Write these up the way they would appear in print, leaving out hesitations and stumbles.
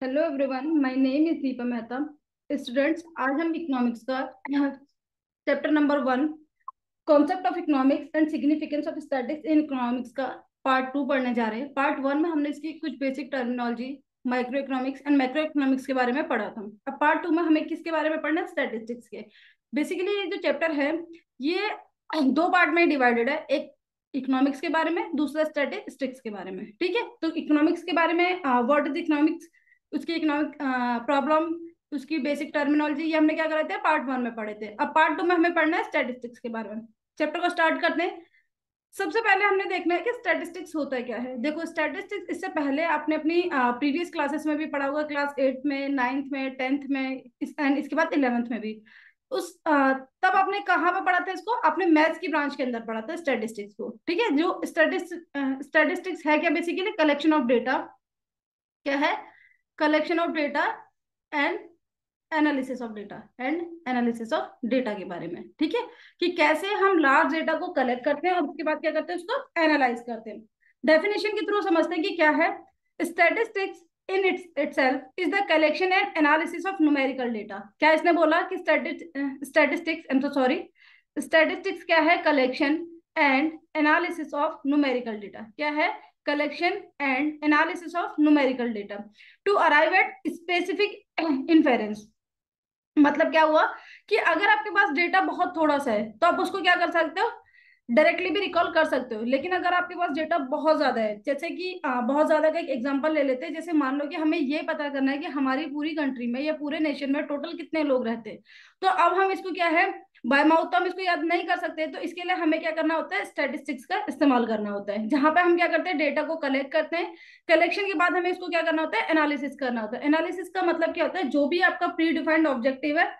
Hello everyone, my name is Deepa Mehta. Students, आज हम economics का chapter number 1, concept of economics and significance of statistics in economics का part 2 पढ़ने जा रहे हैं। पार्ट 1 में हमने इसकी कुछ basic terminology, micro economics and macro economics के बारे में पढ़ा था। अब पार्ट 2 में हमें किसके बारे में पढ़ना है? स्टैटिस्टिक्स के। बेसिकली ये जो चैप्टर है, ये दो पार्ट में डिवाइडेड है। एक इकोनॉमिक्स के बारे में, दूसरा स्टैटिस्टिक्स के बारे में। ठीक है, तो इकोनॉमिक्स के बारे में व्हाट इज इकोनॉमिक्स, उसकी इकोनॉमिक प्रॉब्लम, उसकी बेसिक टर्मिनोलॉजी, ये हमने क्या करे थे? पार्ट 1 में पढ़े थे। अब पार्ट 2 में हमें पढ़ना है स्टैटिस्टिक्स के बारे में। चैप्टर को स्टार्ट करते हैं। सबसे पहले हमने देखना है कि स्टैटिस्टिक्स होता क्या है। देखो, स्टैटिस्टिक्स इससे पहले आपने अपनी प्रीवियस क्लासेस में भी पढ़ा होगा, क्लास 8 में, 9th में, 10th में, एंड इसके बाद 11th में भी। तब आपने कहाँ पे पढ़ा था इसको? आपने मैथ्स की ब्रांच के अंदर पढ़ा था स्टैटिस्टिक्स को। ठीक है, जो स्टैटिस्टिक्स है क्या? Basically collection of data. क्या है? Collection of data and analysis of data के बारे में। ठीक है, कि कैसे हम लार्ज डेटा को कलेक्ट करते हैं और उसके बाद क्या करते हैं? उसको एनालाइज करते हैं। डेफिनेशन के थ्रू समझते हैं कि क्या है statistics. In itself is the collection and analysis of numerical data. क्या इसने बोला कि statistics, I am so sorry, statistics क्या है? Collection and analysis of numerical data. क्या है? Collection and analysis of numerical data to arrive at specific inference. मतलब क्या हुआ कि अगर आपके पास डेटा बहुत थोड़ा सा है तो आप उसको क्या कर सकते हो? डायरेक्टली भी रिकॉल कर सकते हो। लेकिन अगर आपके पास डेटा बहुत ज्यादा है, जैसे कि बहुत ज्यादा का एक एग्जांपल ले लेते हैं। जैसे मान लो कि हमें ये पता करना है कि हमारी पूरी कंट्री में या पूरे नेशन में टोटल कितने लोग रहते हैं। तो अब हम इसको क्या है, बाय माउथ तो हम इसको याद नहीं कर सकते। तो इसके लिए हमें क्या करना होता है? स्टैटिस्टिक्स का इस्तेमाल करना होता है, जहां पे हम क्या करते हैं? डेटा को कलेक्ट करते हैं। कलेक्शन के बाद हमें इसको क्या करना होता है? एनालिसिस करना होता है। एनालिसिस का मतलब क्या होता है? जो भी आपका प्री डिफाइंड ऑब्जेक्टिव है,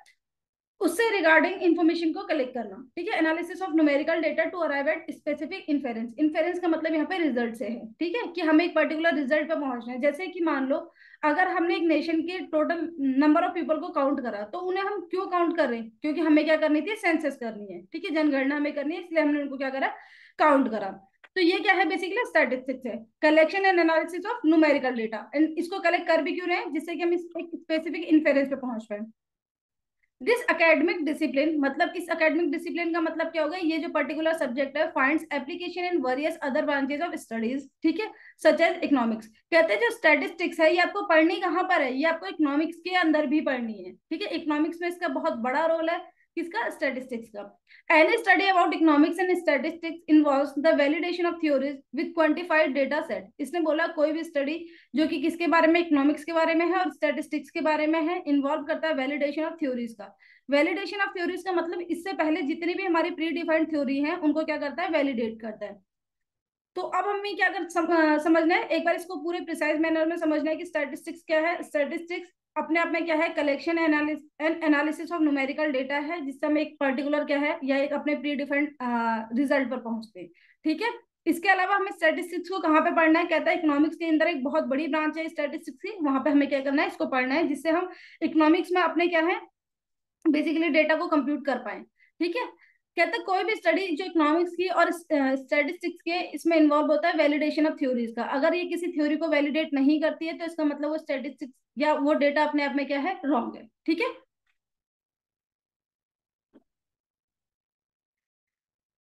उससे रिगार्डिंग इंफॉर्मेशन को कलेक्ट करना। ठीक है, analysis of numerical data to arrive at specific inference. Inference का मतलब यहाँ पे रिजल्ट से है। ठीक है, कि हमें एक पर्टिकुलर रिजल्ट पे पहुंचना है। जैसे कि मान लो, अगर हमने एक नेशन के टोटल नंबर ऑफ पीपल को काउंट करा, तो उन्हें हम क्यों काउंट कर रहे हैं? क्योंकि हमें क्या करनी थी? सेंसस करनी है। ठीक है, जनगणना हमें करनी है, इसलिए हमने उनको क्या करा? काउंट करा। तो ये क्या है? बेसिकली स्टैटिस्टिक्स है, collection and analysis of numerical data. And इसको कलेक्ट कर भी क्यों रहे हैं? जिससे कि हम इस एक स्पेसिफिक इन्फेरेंस पे पहुंच पाए। दिस एकेडमिक डिसिप्लिन, मतलब इस एकेडमिक डिसिप्लिन का मतलब क्या होगा? ये जो पर्टिकुलर सब्जेक्ट है finds application in various other branches of studies. ठीक है, सच एज इकोनॉमिक्स। कहते हैं जो स्टैटिस्टिक्स है, ये आपको पढ़नी कहाँ पर है? ये आपको इकोनॉमिक्स के अंदर भी पढ़नी है। ठीक है, इकोनॉमिक्स में इसका बहुत बड़ा रोल है। किसका? स्टैटिस्टिक्स का। Any study about economics and statistics involves the validation of theories with quantified data set. इसने बोला कोई भी स्टडी जो कि किसके बारे में? इकोनॉमिक्स के बारे में है और स्टैटिस्टिक्स के बारे में है, इन्वॉल्व करता है वैलिडेशन ऑफ थ्योरीज का। वैलिडेशन ऑफ थ्योरीज का मतलब इससे पहले जितनी भी हमारी प्री डिफाइंड थ्योरी है, उनको क्या करता है? वैलिडेट करता है। तो अब हमें क्या समझना है, एक बार इसको पूरे प्रिसाइज मैनर में समझना है कि स्टैटिस्टिक्स क्या है। स्टैटिस्टिक्स अपने आप में क्या है? Collection and analysis of numerical data है, जिससे हम एक पर्टिकुलर क्या है, या एक अपने प्री डिफाइंड रिजल्ट पर पहुंचते हैं। ठीक है, इसके अलावा हमें स्टैटिस्टिक्स को कहाँ पे पढ़ना है? कहता है इकोनॉमिक्स के अंदर एक बहुत बड़ी ब्रांच है स्टैटिस्टिक्स की, वहां पे हमें क्या करना है? इसको पढ़ना है, जिससे हम इकोनॉमिक्स में अपने क्या है, बेसिकली डेटा को कंप्यूट कर पाए। ठीक है, कहते हैं कोई भी स्टडी जो इकोनॉमिक्स की और स्टैटिस्टिक्स के इसमें इन्वॉल्व होता है वैलिडेशन ऑफ थ्योरीज का, अगर ये किसी थ्योरी को वैलिडेट नहीं करती है, तो इसका मतलब वो स्टैटिस्टिक्स या वो डेटा अपने आप में क्या है? रॉन्ग है। ठीक है,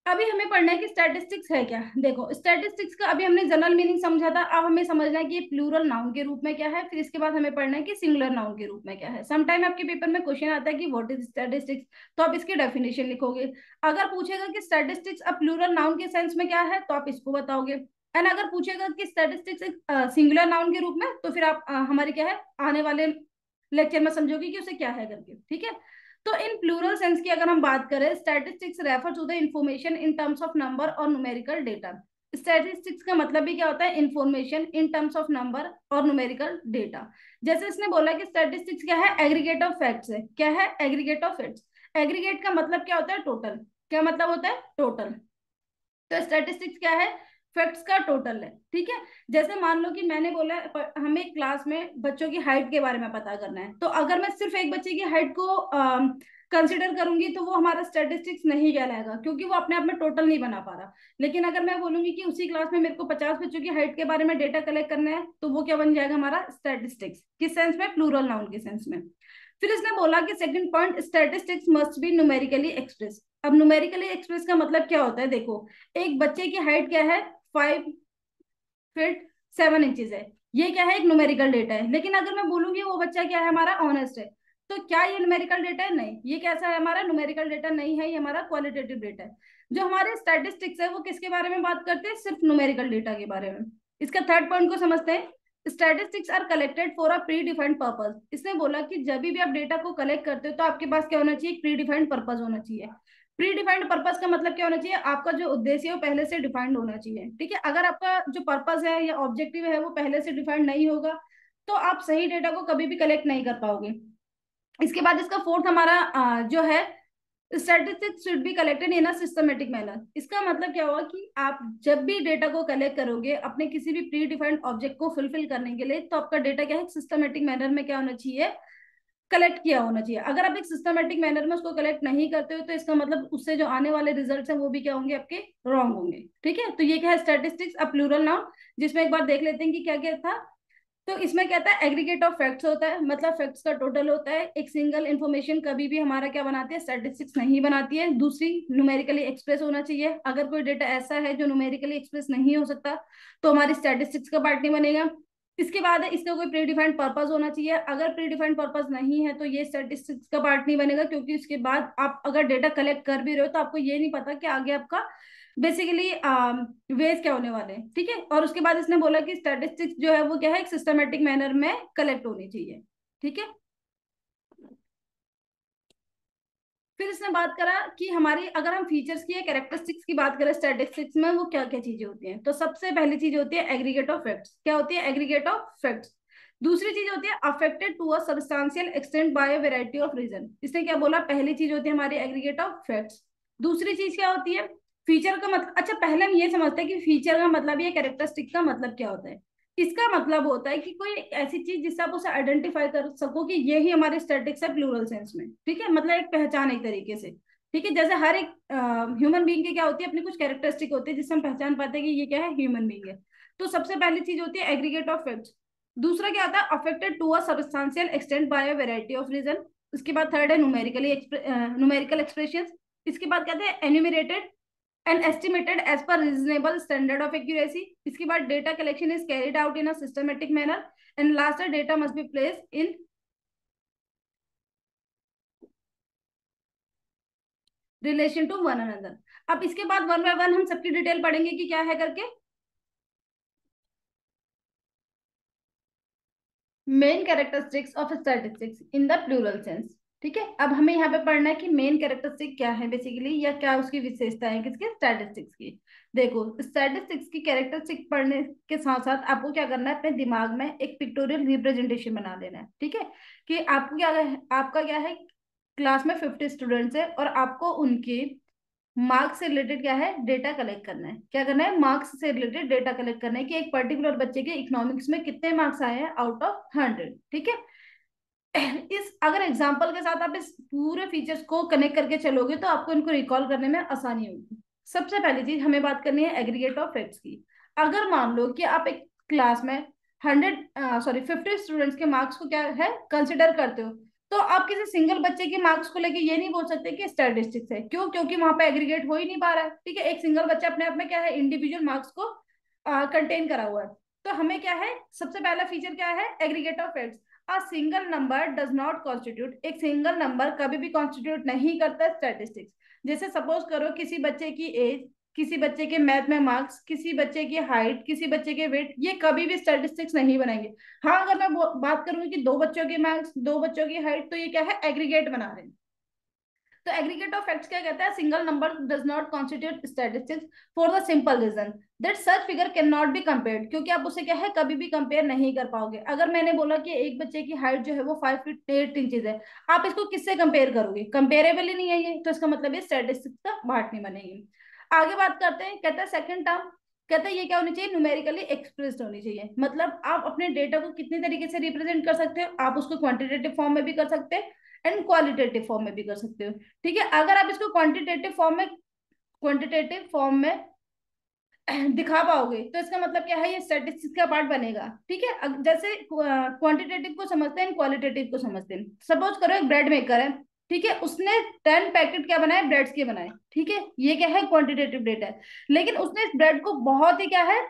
अभी हमें पढ़ना है कि स्टैटिस्टिक्स है क्या। देखो, स्टैटिस्टिक्स का अभी हमने जनरल मीनिंग समझा था। अब हमें समझना है कि ये प्लूरल नाउन के रूप में क्या है, फिर इसके बाद हमें पढ़ना है कि सिंगुलर नाउन के रूप में क्या है। समटाइम आपके पेपर में क्वेश्चन आता है कि व्हाट इज स्टैटिस्टिक्स, तो आप इसकी डेफिनेशन लिखोगे। अगर पूछेगा कि स्टैटिस्टिक्स अब प्लूरल नाउन के सेंस में क्या है, तो आप इसको बताओगे। एंड अगर पूछेगा कि स्टैटिस्टिक्स एक सिंगुलर नाउन के रूप में, तो फिर आप हमारे क्या है, आने वाले लेक्चर में समझोगे कि उसे क्या है करके। ठीक है, तो इन प्लूरल सेंस की अगर हम बात करें, statistics refer to the information in terms of number और न्यूमेरिकल डेटा। स्टैटिस्टिक्स का मतलब भी क्या होता है? Information in terms of number और न्यूमेरिकल डेटा। जैसे इसने बोला कि स्टैटिस्टिक्स क्या है? एग्रीगेट ऑफ फैक्ट्स है। क्या है? Aggregate of facts. एग्रीगेट का मतलब क्या होता है? टोटल। क्या मतलब होता है? टोटल। तो स्टैटिस्टिक्स क्या है? फैक्ट्स का टोटल है, ठीक है। जैसे मान लो कि मैंने बोला हमें क्लास में बच्चों की हाइट के बारे में पता करना है, तो अगर मैं सिर्फ एक बच्चे की हाइट को कंसिडर करूंगी तो वो हमारा स्टैटिस्टिक्स नहीं कहलाएगा, क्योंकि वो अपने आप में टोटल नहीं बना पा रहा। लेकिन अगर मैं बोलूंगी कि उसी क्लास में मेरे को 50 बच्चों की हाइट के बारे में डेटा कलेक्ट करना है, तो वो क्या बन जाएगा हमारा स्टैटिस्टिक्स। किस सेंस में? प्लूरल नाउन के सेंस में। फिर इसने बोला कि second point, statistics must be numerically express. अब न्यूमेरिकली एक्सप्रेस का मतलब क्या होता है? देखो, एक बच्चे की हाइट क्या है? 5 फीट 7 इंचेस है। ये क्या है? एक न्यूमेरिकल डेटा है। लेकिन अगर मैं बोलूंगी वो बच्चा क्या है हमारा? ऑनेस्ट है, तो क्या ये न्यूमेरिकल डेटा है? नहीं। ये कैसा है हमारा? न्यूमेरिकल डेटा नहीं है, ये हमारा क्वालिटेटिव डेटा है। जो हमारे स्टैटिस्टिक्स है वो किसके बारे में बात करते हैं? सिर्फ न्यूमेरिकल डेटा के बारे में। इसका थर्ड पॉइंट को समझते हैं। Statistics are collected for a predefined purpose. इसने बोला कि जब भी आप डेटा को कलेक्ट करते हो तो आपके पास क्या होना चाहिए? प्री डिफाइंड पर्पज होना चाहिए। प्री डिफाइंड पर्पस का मतलब क्या होना चाहिए? आपका जो उद्देश्य है वो पहले से डिफाइंड होना चाहिए, ठीक है। अगर आपका जो पर्पस है या ऑब्जेक्टिव है वो पहले से डिफाइंड नहीं होगा तो आप सही डेटा को कभी भी कलेक्ट नहीं कर पाओगे। इसके बाद इसका फोर्थ हमारा जो है, statistics should be collected in a systematic manner. इसका मतलब क्या हुआ कि आप जब भी डेटा को कलेक्ट करोगे अपने किसी भी प्री डिफाइंड ऑब्जेक्ट को फुलफिल करने के लिए, तो आपका डेटा क्या है? सिस्टमेटिक मैनर में क्या होना चाहिए? कलेक्ट किया होना चाहिए। अगर आप एक सिस्टमेटिक मैनर में उसको कलेक्ट नहीं करते हो तो इसका मतलब उससे जो आने वाले रिजल्ट्स हैं वो भी क्या होंगे? आपके रॉन्ग होंगे, ठीक है। तो ये क्या है? स्टैटिस्टिक्स अ प्लूरल नाउन, जिसमें एक बार देख लेते हैं कि क्या क्या था। तो इसमें कहता है एग्रीगेट ऑफ फैक्ट्स होता है, मतलब फैक्ट्स का टोटल होता है। एक सिंगल इंफॉर्मेशन कभी भी हमारा क्या बनाती है? स्टैटिस्टिक्स नहीं बनाती है। दूसरी, न्यूमेरिकली एक्सप्रेस होना चाहिए। अगर कोई डेटा ऐसा है जो न्यूमेरिकली एक्सप्रेस नहीं हो सकता तो हमारी स्टैटिस्टिक्स का पार्ट नहीं बनेगा। इसके बाद है इसका कोई प्री डिफाइंड पर्पस होना चाहिए। अगर प्री डिफाइंड पर्पस नहीं है तो ये स्टैटिस्टिक्स का पार्ट नहीं बनेगा, क्योंकि उसके बाद आप अगर डेटा कलेक्ट कर भी रहे हो तो आपको ये नहीं पता कि आगे आपका बेसिकली वेज क्या होने वाले हैं, ठीक है। और उसके बाद इसने बोला कि स्टैटिस्टिक्स जो है वो क्या है? एक सिस्टमेटिक मैनर में कलेक्ट होनी चाहिए, ठीक है। फिर इसने बात करा कि हमारी अगर हम फीचर्स की या कैरेक्टरिस्टिक्स की बात करें स्टैटिस्टिक्स में, वो क्या क्या चीजें होती हैं। तो सबसे पहली चीज होती है एग्रीगेट ऑफ फैक्ट्स। क्या होती है? Aggregate of facts. दूसरी चीज होती है affected to a substantial extent by a variety of reason. इसने क्या बोला? पहली चीज होती है हमारी एग्रीगेट ऑफ फैक्ट्स। दूसरी चीज क्या होती है? फीचर का मतलब। अच्छा, पहले हम ये समझते हैं कि फीचर का मतलब या कैरेक्टरिस्टिक का मतलब क्या होता है। इसका मतलब होता है कि कोई ऐसी चीज जिससे आप उसे आइडेंटिफाई कर सको कि ये ही हमारे स्टैटिक्स है, प्लूरल सेंस में, ठीक है। मतलब एक पहचान एक तरीके से, ठीक है। जैसे हर एक ह्यूमन बीइंग की क्या होती है? अपनी कुछ कैरेक्टरिस्टिक होती है जिससे हम पहचान पाते हैं कि ये क्या है? ह्यूमन बीइंग है। तो सबसे पहली चीज होती है एग्रीगेट ऑफ फैक्ट्स। दूसरा क्या आता है? Affected to a substantial extent by a variety of reason. उसके बाद थर्ड है न्यूमेरिकल एक्सप्रेशन। इसके बाद कहते हैं enumerated and estimated as per reasonable standard of accuracy. इसके बाद data collection is carried out in a systematic manner and last data must be placed in relation to one another. अब इसके बाद one by one हम सबकी detail पढ़ेंगे कि क्या है करके। Main characteristics of statistics in the plural sense, ठीक है। अब हमें यहाँ पे पढ़ना है कि मेन कैरेक्टरिस्टिक क्या है बेसिकली, या क्या उसकी विशेषता है किसके? स्टैटिस्टिक्स की। देखो, स्टैटिस्टिक्स की कैरेक्टरिस्टिक पढ़ने के साथ साथ आपको क्या करना है? अपने दिमाग में एक पिक्टोरियल रिप्रेजेंटेशन बना लेना है, ठीक है। कि आपको क्या है? आपका क्या है? क्लास में 50 स्टूडेंट्स है और आपको उनके मार्क्स से रिलेटेड क्या है? डेटा कलेक्ट करना है। क्या करना है? मार्क्स से रिलेटेड डेटा कलेक्ट करना है कि एक पर्टिकुलर बच्चे के इकोनॉमिक्स में कितने मार्क्स आए हैं आउट ऑफ 100, ठीक है। इस अगर एग्जांपल के साथ आप इस पूरे फीचर्स को कनेक्ट करके चलोगे तो आपको इनको रिकॉल करने में आसानी होगी। सबसे पहली चीज हमें बात करनी है एग्रीगेट ऑफ फैक्ट्स की। अगर मान लो कि आप एक क्लास में 50 स्टूडेंट्स के मार्क्स को क्या है? कंसिडर करते हो, तो आप किसी सिंगल बच्चे के मार्क्स को लेके ये नहीं बोल सकते कि स्टैटिस्टिक्स है। क्यों? क्योंकि वहां पे एग्रीगेट हो ही नहीं पा रहा है, ठीक है। एक सिंगल बच्चा अपने आप में क्या है? इंडिविजुअल मार्क्स को कंटेन करा हुआ है। तो हमें क्या है? सबसे पहला फीचर क्या है? Aggregate of facts. A single number does not constitute, एक सिंगल नंबर कभी भी कॉन्स्टिट्यूट नहीं करता स्टैटिस्टिक्स। जैसे सपोज करो किसी बच्चे की एज, किसी बच्चे के मैथ में मार्क्स, किसी बच्चे की हाइट, किसी बच्चे के वेट, ये कभी भी स्टैटिस्टिक्स नहीं बनाएंगे। हाँ, अगर मैं बात करूंगी कि दो बच्चों के मार्क्स, दो बच्चों की हाइट, तो ये क्या है? एग्रीगेट बना रहे हैं। तो एग्रीगेट ऑफ फैक्ट्स क्या कहता है? Single number does not constitute statistics for the simple reason that such figure can not be compared, क्योंकि आप उसे क्या है? कभी भी कंपेयर नहीं कर पाओगे। अगर मैंने बोला कि एक बच्चे की हाइट जो है वो 5 फीट 8 इंचेस है, आप इसको किससे कंपेयर करोगे? कंपेरेबल ही नहीं है ये, तो इसका मतलब ये स्टैटिस्टिक्स का पार्ट नहीं बनेगी। आगे बात करते हैं, कहता है सेकंड टर्म कहते हैं ये क्या होनी चाहिए, न्यूमेरिकली एक्सप्रेस्ड होनी चाहिए। मतलब आप अपने डेटा को कितने तरीके से रिप्रेजेंट कर सकते हो, आप उसको क्वांटिटेटिव फॉर्म में भी कर सकते हैं एंड क्वालिटेटिव फॉर्म में भी कर सकते हो। ठीक है, अगर आप इसको क्वांटिटेटिव फॉर्म में दिखा पाओगे तो इसका मतलब क्या है, ये स्टैटिस्टिक्स का पार्ट बनेगा। ठीक है, जैसे क्वांटिटेटिव को समझते हैं, क्वालिटेटिव को समझते हैं। सपोज करो एक ब्रेड मेकर है, ठीक है, उसने 10 पैकेट क्या बनाए, ब्रेड्स के बनाए। ठीक है, ये क्या है, क्वांटिटेटिव डेटा है। लेकिन उसने इस ब्रेड को बहुत ही क्या है,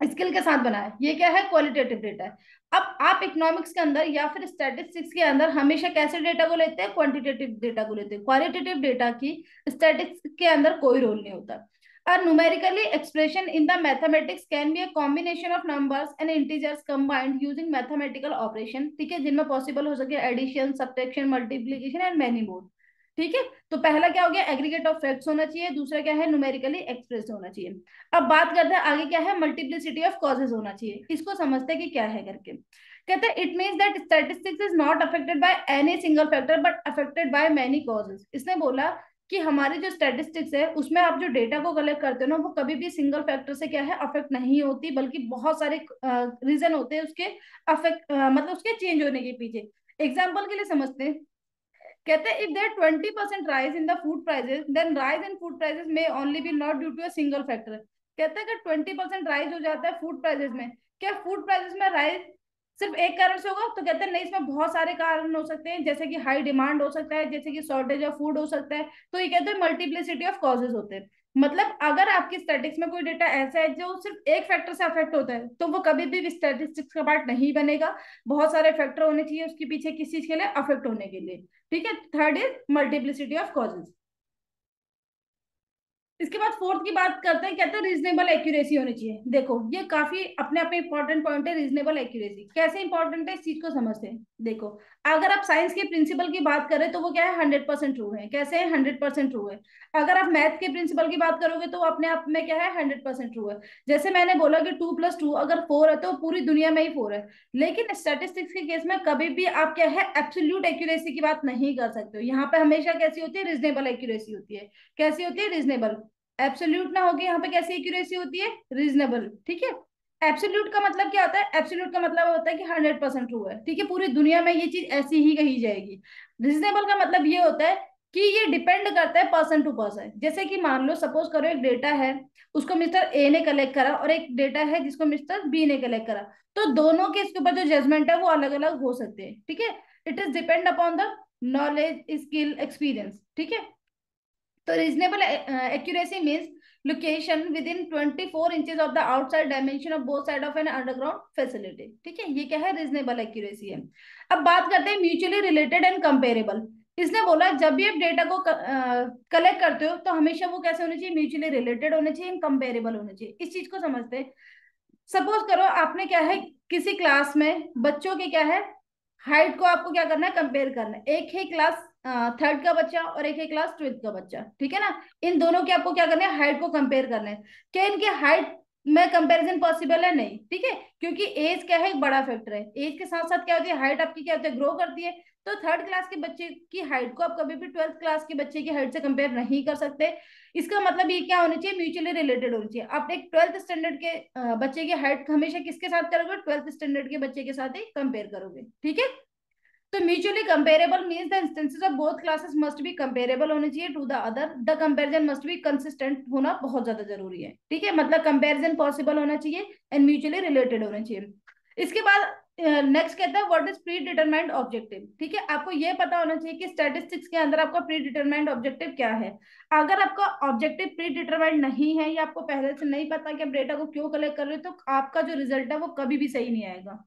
स्किल के साथ बनाया, ये क्या है, क्वालिटेटिव डेटा है। अब आप इकोनॉमिक्स के अंदर या फिर स्टैटिस्टिक्स के अंदर हमेशा कैसे डेटा को लेते हैं, क्वांटिटेटिव डेटा को लेते हैं। क्वालिटेटिव डेटा की स्टैटिस्टिक्स के अंदर कोई रोल नहीं होता। A numerically expression in the mathematics can be a combination of numbers and integers combined using mathematical operation, ठीक है, जिनमें पॉसिबल हो सके addition, subtraction, multiplication and many more. ठीक है, तो पहला क्या हो गया, एग्रीगेट ऑफ फैक्ट्स होना चाहिए, दूसरा क्या है, न्यूमेरिकली एक्सप्रेस होना चाहिए। अब बात करते हैं आगे, क्या है, मल्टीप्लिसिटी ऑफ कॉजेज होना चाहिए। इसको समझते हैं कि क्या है करके। कहते हैं it means that statistics is not affected by any single factor but affected by many causes. इसने बोला कि हमारी जो स्टैटिस्टिक्स है उसमें आप जो डेटा को कलेक्ट करते हो ना, वो कभी भी सिंगल फैक्टर से क्या है, अफेक्ट नहीं होती, बल्कि बहुत सारे रीजन होते हैं उसके अफेक्ट, मतलब उसके चेंज होने के पीछे। एग्जाम्पल के लिए समझते हैं, कहते हैं if there 20% rise in the food prices then rise in food prices में only be not due to a single factor. कहते हैं कि 20% राइज हो जाता है फूड प्राइसेस में, क्या फूड प्राइसेस में राइज सिर्फ एक कारण से होगा, तो कहते हैं नहीं, इसमें बहुत सारे कारण हो सकते हैं, जैसे कि हाई डिमांड हो सकता है, जैसे कि शॉर्टेज ऑफ फूड हो सकता है। तो ये कहते हैं मल्टीप्लिसिटी ऑफ कॉजेज होते हैं। मतलब अगर आपकी स्टैटिस्टिक्स में कोई डेटा ऐसा है जो सिर्फ एक फैक्टर से अफेक्ट होता है, तो वो कभी भी स्टैटिस्टिक्स का पार्ट नहीं बनेगा। बहुत सारे फैक्टर होने चाहिए उसके पीछे किस चीज के लिए, अफेक्ट होने के लिए। ठीक है, third is multiplicity of causes. इसके बाद फोर्थ की बात करते हैं, कहते हैं रीजनेबल एक्यूरेसी होनी चाहिए। देखो ये काफी अपने आप में इंपॉर्टेंट पॉइंट है, रीजनेबल एक्यूरेसी कैसे इंपॉर्टेंट है, इस चीज को समझते हैं। देखो अगर आप साइंस के प्रिंसिपल की बात करें तो वो क्या है, 100% ट्रू है। कैसे है, 100% ट्रू है। अगर आप मैथ के प्रिंसिपल की बात करोगे तो वो अपने आप में क्या है, 100% ट्रू है। जैसे मैंने बोला कि 2+2 अगर 4 है तो पूरी दुनिया में ही 4 है। लेकिन स्टैटिस्टिक्स के केस में कभी भी आप क्या है, एब्सोल्यूट एक्यूरेसी की बात नहीं कर सकते हो। यहाँ पे हमेशा कैसी होती है, रीजनेबल एक्यूरेसी होती है। कैसी होती है, रीजनेबल। एब्सोल्यूट ना होगी, यहाँ पे कैसी एक्यूरेसी होती है, रीजनेबल। ठीक है, एब्सोल्यूट का मतलब क्या होता है, एब्सोल्यूट का मतलब होता है कि 100% ट्रू है। ठीक है, पूरी दुनिया में ये चीज ऐसी ही कही जाएगी। रीजनेबल का मतलब ये होता है कि ये डिपेंड करता है पर्सन टू पर्सन। जैसे कि मान लो सपोज करो एक डेटा है, उसको मिस्टर ए ने कलेक्ट करा, और एक डेटा है जिसको मिस्टर बी ने कलेक्ट करा। तो दोनों के इसके ऊपर जो जजमेंट है वो अलग अलग हो सकते हैं। ठीक है, it is depend upon the knowledge, skill, experience. ठीक है, तो reasonable accuracy means location with in 24 inches of the outside dimension of both side of an underground facility. ठीक है, ये क्या है, रीजनेबल एक्यूरेसी है। अब बात करते हैं म्यूचुअली रिलेटेड एंड कंपेरेबल। इसने बोला जब भी आप डेटा को कलेक्ट करते हो तो हमेशा वो कैसे होने चाहिए, म्यूचुअली रिलेटेड होने चाहिए, कंपेरेबल होने चाहिए। इस चीज को समझते हैं। सपोज करो आपने क्या है, किसी क्लास में बच्चों के क्या है, हाइट को आपको क्या करना है, कंपेयर करना है। एक है क्लास थर्ड का बच्चा और एक है क्लास ट्वेल्थ का बच्चा। ठीक है ना, इन दोनों की आपको क्या करना है, हाइट को कंपेयर करना है। क्या इनके हाइट में कंपैरिजन पॉसिबल है, नहीं। ठीक है, क्योंकि एज क्या है, एक बड़ा फैक्टर है। एज के साथ साथ क्या होती है, हाइट आपकी क्या होती है, ग्रो करती है। तो थर्ड क्लास के बच्चे की हाइट को आप कभी भी ट्वेल्थ क्लास के बच्चे की हाइट से कंपेयर नहीं कर सकते। इसका मतलब ये क्या होनी चाहिए, म्यूचुअली रिलेटेड होनी चाहिए। आप एक ट्वेल्थ स्टैंडर्ड के बच्चे की हाइट हमेशा किसके साथ करोगे, ट्वेल्थ स्टैंडर्ड के बच्चे के साथ ही कंपेयर करोगे। ठीक है, तो mutually comparable means the instances of both classes must be comparable होने चाहिए to the other. The comparison must be consistent होना बहुत ज्यादा जरूरी है। ठीक है, मतलब कंपैरिजन पॉसिबल होना चाहिए एंड म्यूचुअली रिलेटेड होना चाहिए। इसके बाद नेक्स्ट कहता है what is pre determined objective. ठीक है, आपको ये पता होना चाहिए कि स्टैटिस्टिक्स के अंदर आपका प्री डिटरमाइंड ऑब्जेक्टिव क्या है। अगर आपका ऑब्जेक्टिव प्री डिटरमाइंड नहीं है या आपको पहले से नहीं पता कि आप डेटा को क्यों कलेक्ट कर रहे हो, तो आपका जो रिजल्ट है वो कभी भी सही नहीं आएगा।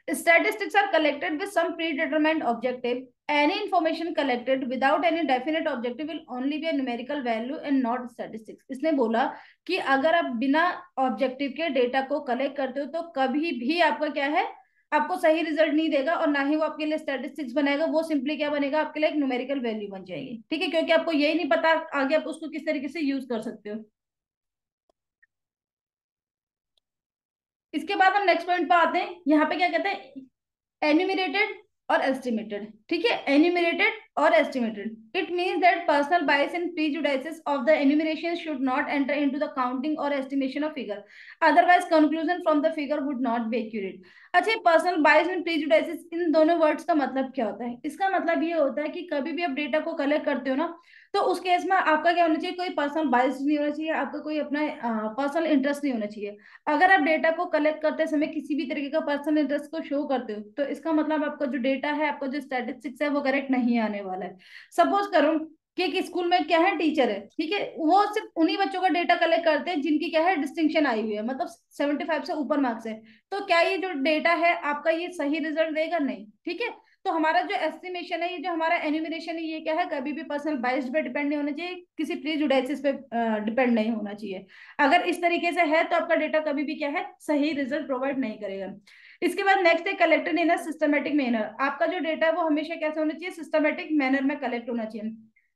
Statistics are collected with some predetermined objective. Any information collected without any definite objective will only be a numerical value and not statistics. इसने बोला कि अगर आप बिना ऑब्जेक्टिव के डेटा को कलेक्ट करते हो तो कभी भी आपका क्या है, आपको सही रिजल्ट नहीं देगा, और ना ही वो आपके लिए स्टैटिस्टिक्स बनाएगा। वो सिंपली क्या बनेगा, आपके लिए एक न्यूमेरिकल वैल्यू बन जाएगी। ठीक है, क्योंकि आपको यही नहीं पता आगे आप उसको किस तरीके से यूज कर सकते हो। इसके बाद हम नेक्स्ट पॉइंट पे आते हैं। यहाँ पे क्या कहते हैं, एन्यूमरेटेड और एस्टिमेटेड, ठीक है, एन्यूमरेटेड और estimated. It means that personal bias and prejudices of the enumeration should not enter into the counting और estimation of figure, otherwise conclusion from the figure would not be accurate. अच्छा, personal bias and prejudices, इन दोनों words का मतलब क्या होता है? इसका मतलब ये होता है कि कभी भी आप डेटा को कलेक्ट करते हो ना, तो उस केस में आपका क्या होना चाहिए, कोई पर्सनल बायस नहीं होना चाहिए, आपका कोई अपना पर्सनल इंटरेस्ट नहीं होना चाहिए। अगर आप डेटा को कलेक्ट करते समय किसी भी तरीके का पर्सनल इंटरेस्ट को शो करते हो, तो इसका मतलब आपका जो डेटा है, आपका जो स्टैटिस्टिक्स है, वो करेक्ट नहीं आने वाला है। सपोज करो कि एक स्कूल में क्या है, टीचर है, ठीक है, वो सिर्फ उन्हीं बच्चों का डेटा कलेक्ट करते हैं जिनकी क्या है, डिस्टिंक्शन आई हुई है, मतलब 75 से ऊपर मार्क्स है। तो क्या ये जो डेटा है आपका, ये सही रिजल्ट देगा? नहीं, ठीक है। तो हमारा जो एस्टिमेशन है, ये जो हमारा एनिमिनेशन है, ये क्या है, कभी भी पर्सनल बाइस पे डिपेंड नहीं होना चाहिए, किसी प्रीजुडाइसिस पे डिपेंड नहीं होना चाहिए। अगर इस तरीके से है तो आपका डेटा कभी भी क्या है, सही रिजल्ट प्रोवाइड नहीं करेगा। इसके बाद नेक्स्ट है collected in a systematic manner. आपका जो डेटा है वो हमेशा कैसे होना चाहिए, सिस्टमेटिक मैनर में कलेक्ट होना चाहिए।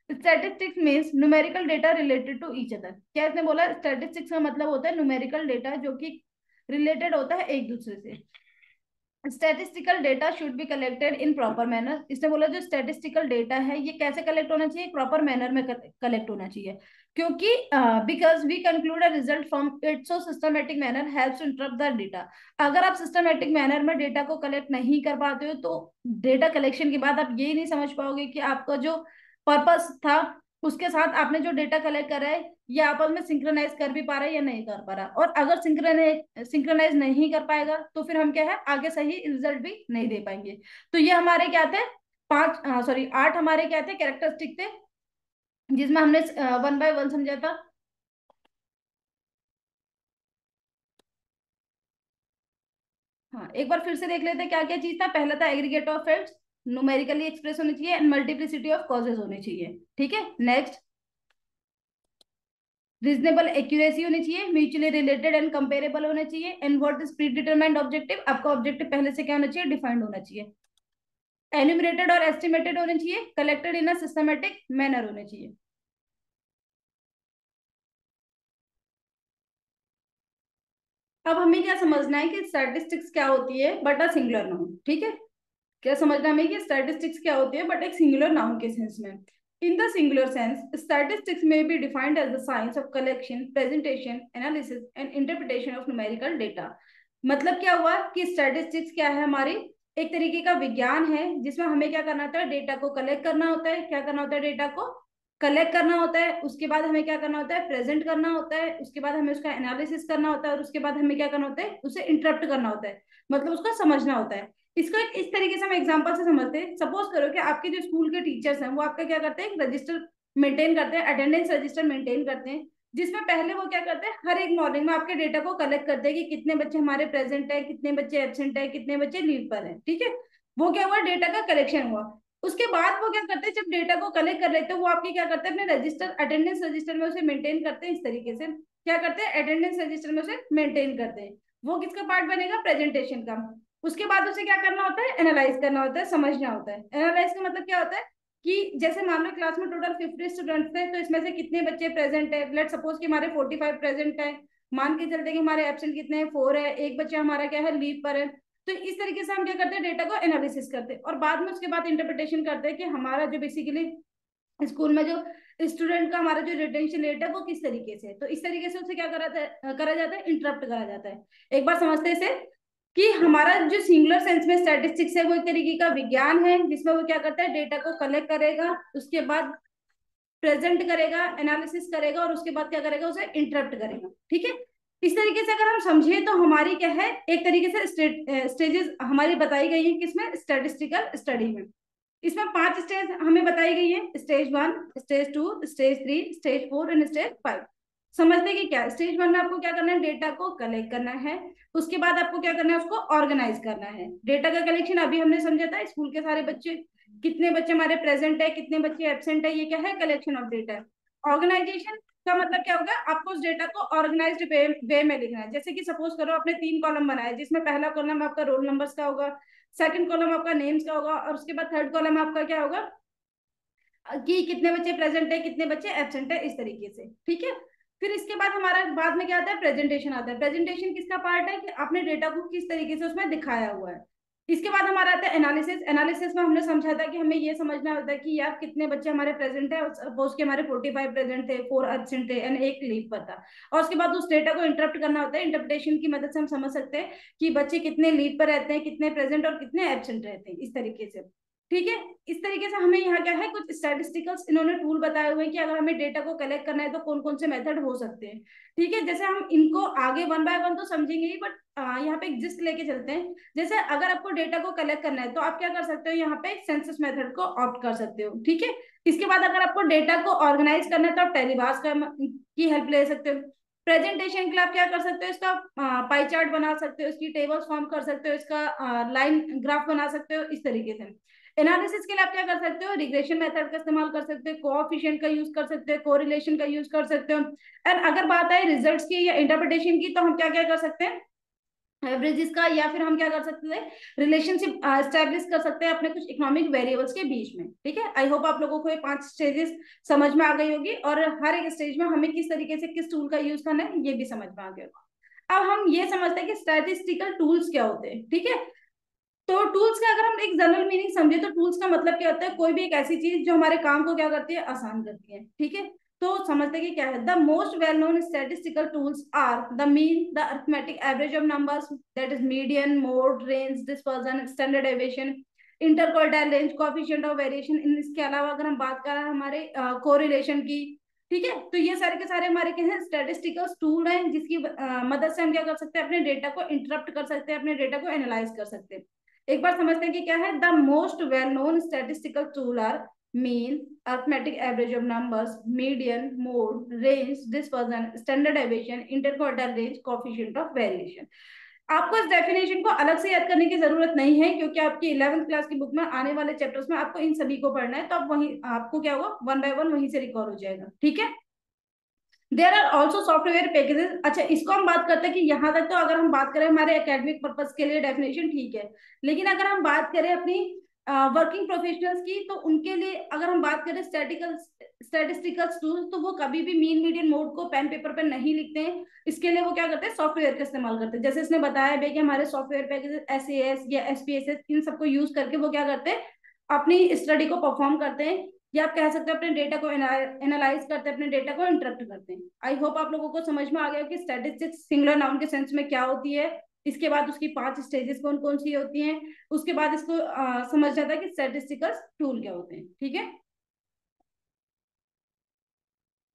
Statistics means numerical data related to each other. क्या इसने बोला? स्टैटिस्टिक्स का मतलब होता है न्यूमेरिकल डेटा जो कि रिलेटेड होता है एक दूसरे से। Statistical data should be collected in proper manner. इसने बोला जो स्टैटिस्टिकल डेटा है ये कैसे कलेक्ट होना चाहिए, प्रॉपर मैनर में कलेक्ट होना चाहिए, क्योंकि because we conclude a result from it, so systematic manner helps to interrupt the data. अगर आप सिस्टमेटिक मैनर में डेटा को कलेक्ट नहीं कर पाते हो, तो डेटा कलेक्शन के बाद आप ये नहीं समझ पाओगे कि आपका जो पर्पस था, उसके साथ आपने जो डेटा कलेक्ट करा है, ये आपस में सिंक्रोनाइज कर भी पा रहा है या नहीं कर पा रहा। और अगर सिंक्रोनाइज नहीं कर पाएगा, तो फिर हम क्या है, आगे सही रिजल्ट भी नहीं दे पाएंगे। तो ये हमारे क्या थे, 8 हमारे क्या थे, कैरेक्टरिस्टिक थे, जिसमें हमने 1 by 1 समझा था। हाँ, एक बार फिर से देख लेते हैं क्या क्या चीज था। पहला था aggregate of facts, numerically express होनी चाहिए, एंड मल्टीप्लिसिटी ऑफ कॉजेज होनी चाहिए, ठीक है। नेक्स्ट, रीजनेबल एक्यूरेसी होनी चाहिए, म्यूचुअली रिलेटेड एंड कंपेरेबल होना चाहिए, and what is pre determined objective, आपका ऑब्जेक्टिव पहले से क्या होना चाहिए, डिफाइंड होना चाहिए। एन्यूमरेटेड और एस्टिमेटेड होने चाहिए, collected in a systematic manner होने चाहिए। अब हमें क्या समझना है कि स्टैटिस्टिक्स क्या होती है बट अ सिंगुलर नाउन, ठीक है। क्या समझना हमें कि स्टैटिस्टिक्स क्या होती है बट एक सिंगुलर नाउन के सेंस में। In the singular sense statistics में be defined as the science of collection, presentation, analysis and interpretation of numerical data. मतलब क्या हुआ कि स्टैटिस्टिक्स क्या है, हमारी एक तरीके का विज्ञान है, जिसमें हमें क्या करना होता है, डेटा को कलेक्ट करना होता है। क्या करना होता है, डेटा को कलेक्ट करना होता है, उसके बाद हमें क्या करना होता है, प्रेजेंट करना होता है, उसके बाद हमें उसका एनालिसिस करना होता है, और उसके बाद हमें क्या करना होता है, उसे इंटरप्ट करना होता है, मतलब उसको समझना होता है। इसको एक इस तरीके से हम एग्जांपल से समझते हैं। सपोज करो कि आपके जो स्कूल के टीचर्स हैं, वो आपका क्या करते हैं, एक रजिस्टर मेंटेन करते हैं, अटेंडेंस रजिस्टर मेंटेन करते हैं, जिसमें पहले वो क्या करते हैं, हर एक मॉर्निंग में आपके डेटा को कलेक्ट करते हैं कि कितने बच्चे हमारे प्रेजेंट है, कितने बच्चे एब्सेंट है, कितने बच्चे लीव पर है, ठीक है। वो क्या हुआ, डेटा का कलेक्शन हुआ। उसके बाद वो क्या करते हैं, जब डेटा को कलेक्ट कर लेते हैं, वो आपके क्या करते हैं, अपने रजिस्टर, अटेंडेंस रजिस्टर में उसे मेंटेन करते हैं। इस तरीके से क्या करते हैं, अटेंडेंस रजिस्टर में उसे मेंटेन करते हैं। वो किसका पार्ट बनेगा, प्रेजेंटेशन का। उसके बाद उसे क्या करना होता है, एनालाइज करना होता है, समझना होता है। एनालाइज का मतलब क्या होता है कि जैसे मान लो क्लास में टोटल 50 स्टूडेंट्स थे, तो इसमें से कितने बच्चे प्रेजेंट है, लेट सपोज कि हमारे 45 प्रेजेंट है, मान के चलते कि हमारे एब्सेंट कितने हैं, 4 है, एक बच्चा हमारा क्या है, लीव पर है। तो इस तरीके से हम क्या करते हैं, डेटा को एनालिसिस करते हैं, और बाद में उसके बाद इंटरप्रिटेशन करते हैं कि हमारा जो बेसिकली स्कूल में जो स्टूडेंट का हमारा जो रिटेंशन रेट है वो किस तरीके से है। तो इस तरीके से उसे क्या करा जाता है, इंटरप्ट करा जाता है। एक बार समझते हैं इसे कि हमारा जो सिंगुलर सेंस में स्टैटिस्टिक्स है, वो एक तरीके का विज्ञान है, जिसमें वो क्या करता है, डेटा को कलेक्ट करेगा, उसके बाद प्रेजेंट करेगा, एनालिसिस करेगा, और उसके बाद क्या करेगा, उसे इंटरप्ट करेगा, ठीक है। इस तरीके से अगर हम समझे तो हमारी क्या है, एक तरीके से स्टेजेस हमारी बताई गई है किसमें, स्टैटिस्टिकल स्टडी में। इसमें 5 स्टेज हमें बताई गई है, stage 1, stage 2, stage 3, stage 4 and stage 5। समझते कि क्या, स्टेज 1 में आपको क्या करना है, डेटा को कलेक्ट करना है। उसके बाद आपको क्या करना है, उसको ऑर्गेनाइज करना है। डेटा का कलेक्शन अभी हमने समझा था, स्कूल के सारे बच्चे, कितने बच्चे हमारे प्रेजेंट है, कितने बच्चे एब्सेंट है, ये क्या है, कलेक्शन ऑफ डेटा है। ऑर्गेनाइजेशन का मतलब क्या होगा, आपको उस डेटा को ऑर्गेनाइज्ड वे में लिखना है। जैसे कि सपोज करो आपने 3 कॉलम बनाया, जिसमें पहला कॉलम आपका रोल नंबर्स का होगा, सेकंड कॉलम आपका नेम्स का होगा, और उसके बाद थर्ड कॉलम आपका क्या होगा कि कितने बच्चे प्रेजेंट है, कितने बच्चे एब्सेंट है, इस तरीके से, ठीक है। फिर इसके बाद हमारा बाद में क्या आता है, प्रेजेंटेशन आता है। प्रेजेंटेशन किसका पार्ट है कि आपने डेटा को किस तरीके से उसमें दिखाया हुआ है। इसके बाद हमारा आता है एनालिसिस। एनालिसिस में हमने समझा था कि हमें ये समझना होता है कि यार कितने बच्चे हमारे प्रेजेंट है। सपोज के हमारे 45 प्रेजेंट थे, 4 एब्सेंट थे एंड एक लीव पर था। और उसके बाद उस डेटा को इंटरप्ट करना होता है। इंटरप्रिटेशन की मदद से हम समझ सकते हैं कि बच्चे कितने लीव पर रहते हैं, कितने प्रेजेंट और कितने एब्सेंट रहते हैं, इस तरीके से। ठीक है। इस तरीके से हमें यहाँ क्या है, कुछ स्टैटिस्टिकल्स इन्होंने टूल बताए हुए हैं कि अगर हमें डेटा को कलेक्ट करना है तो कौन कौन से मेथड हो सकते हैं। ठीक है। जैसे हम इनको आगे वन बाय वन तो समझेंगे ही, बट यहाँ पे एक जिस्ट लेके चलते हैं। जैसे अगर आपको डेटा को कलेक्ट करना है तो आप क्या कर सकते हो, यहाँ पे सेंसस मेथड को ऑप्ट कर सकते हो। ठीक है। इसके बाद अगर आपको डेटा को ऑर्गेनाइज करना है तो आप टेलीबास की हेल्प ले सकते हो। प्रेजेंटेशन के लिए आप क्या कर सकते हो, इसका पाई चार्ट बना सकते हो, इसकी टेबल्स फॉर्म कर सकते हो, इसका लाइन ग्राफ बना सकते हो, इस तरीके से। एनालिसिस के लिए आप क्या कर सकते हो, रिग्रेशन मेथड का इस्तेमाल कर सकते हो, कोएफिशिएंट का यूज कर सकते हो, कोरिलेशन का यूज कर सकते हो। एंड अगर बात आए रिजल्ट्स की या इंटरप्रिटेशन की, तो हम क्या क्या कर सकते हैं, एवरेजेस का, या फिर हम क्या कर सकते हैं, रिलेशनशिप स्टैब्लिश कर सकते हैं अपने कुछ इकोनॉमिक वेरिएबल्स के बीच में। ठीक है। आई होप आप लोगों को ये 5 स्टेजेस समझ में आ गई होगी, और हर एक स्टेज में हमें किस तरीके से किस टूल का यूज करना है ये भी समझ में आ गया होगा। अब हम ये समझते हैं कि स्टैटिस्टिकल टूल्स क्या होते हैं। ठीक है। तो टूल्स का अगर हम एक जनरल मीनिंग समझे तो टूल्स का मतलब क्या होता है, कोई भी एक ऐसी चीज जो हमारे काम को क्या करती है, आसान करती है। ठीक है। तो समझते हैं कि क्या है, the most well known statistical tools are the mean, the arithmetic average of numbers, that is median, mode, range, dispersion, standard deviation, interquartile range, coefficient of variation. इसके अलावा अगर हम बात करें हमारे कोरिलेशन की, ठीक है, तो ये सारे के सारे हमारे क्या है, स्टैटिस्टिकल टूल हैं, जिसकी मदद से हम क्या कर सकते हैं, अपने डेटा को इंटरप्ट कर सकते हैं, अपने डेटा को एनालाइज कर सकते हैं। एक बार समझते हैं कि क्या है, the most well known statistical tool are mean, arithmetic average of numbers, median, mode, range, dispersion, standard deviation, interquartile range, coefficient of variation. आपको इस डेफिनेशन को अलग से याद करने की जरूरत नहीं है, क्योंकि आपकी 11th क्लास की बुक में आने वाले चैप्टर्स में आपको इन सभी को पढ़ना है, तो आप वहीं आपको क्या होगा, वन बाय वन वहीं से रिकॉल हो जाएगा। ठीक है। There are also software packages. अच्छा, इसको हम बात करते हैं कि यहाँ तक तो अगर हम बात करें हमारे एकेडमिक पर्पज के लिए डेफिनेशन ठीक है, लेकिन अगर हम बात करें अपनी वर्किंग प्रोफेशनल्स की, तो उनके लिए अगर हम बात करें स्टैटिस्टिकल टूल्स, तो वो कभी भी मीन, मीडियन, मोड को पेन पेपर पर नहीं लिखते हैं। इसके लिए वो क्या करते हैं, सॉफ्टवेयर का इस्तेमाल करते हैं। जैसे इसने बताया भी कि हमारे सॉफ्टवेयर पैकेजेस SAS या SPSS, इन सबको यूज करके वो क्या करते हैं, अपनी स्टडी को परफॉर्म करते हैं, या आप कह सकते हैं अपने डेटा को एनालाइज करते हैं, अपने डेटा को इंटरप्ट करते हैं। आई होप आप लोगों को समझ में आ गया कि स्टैटिस्टिक्स सिंगुलर नाउन के सेंस में क्या होती है, इसके बाद उसकी 5 स्टेजेस कौन कौन सी होती हैं, उसके बाद इसको समझ जाता है कि स्टैटिस्टिकल टूल क्या होते हैं। ठीक है।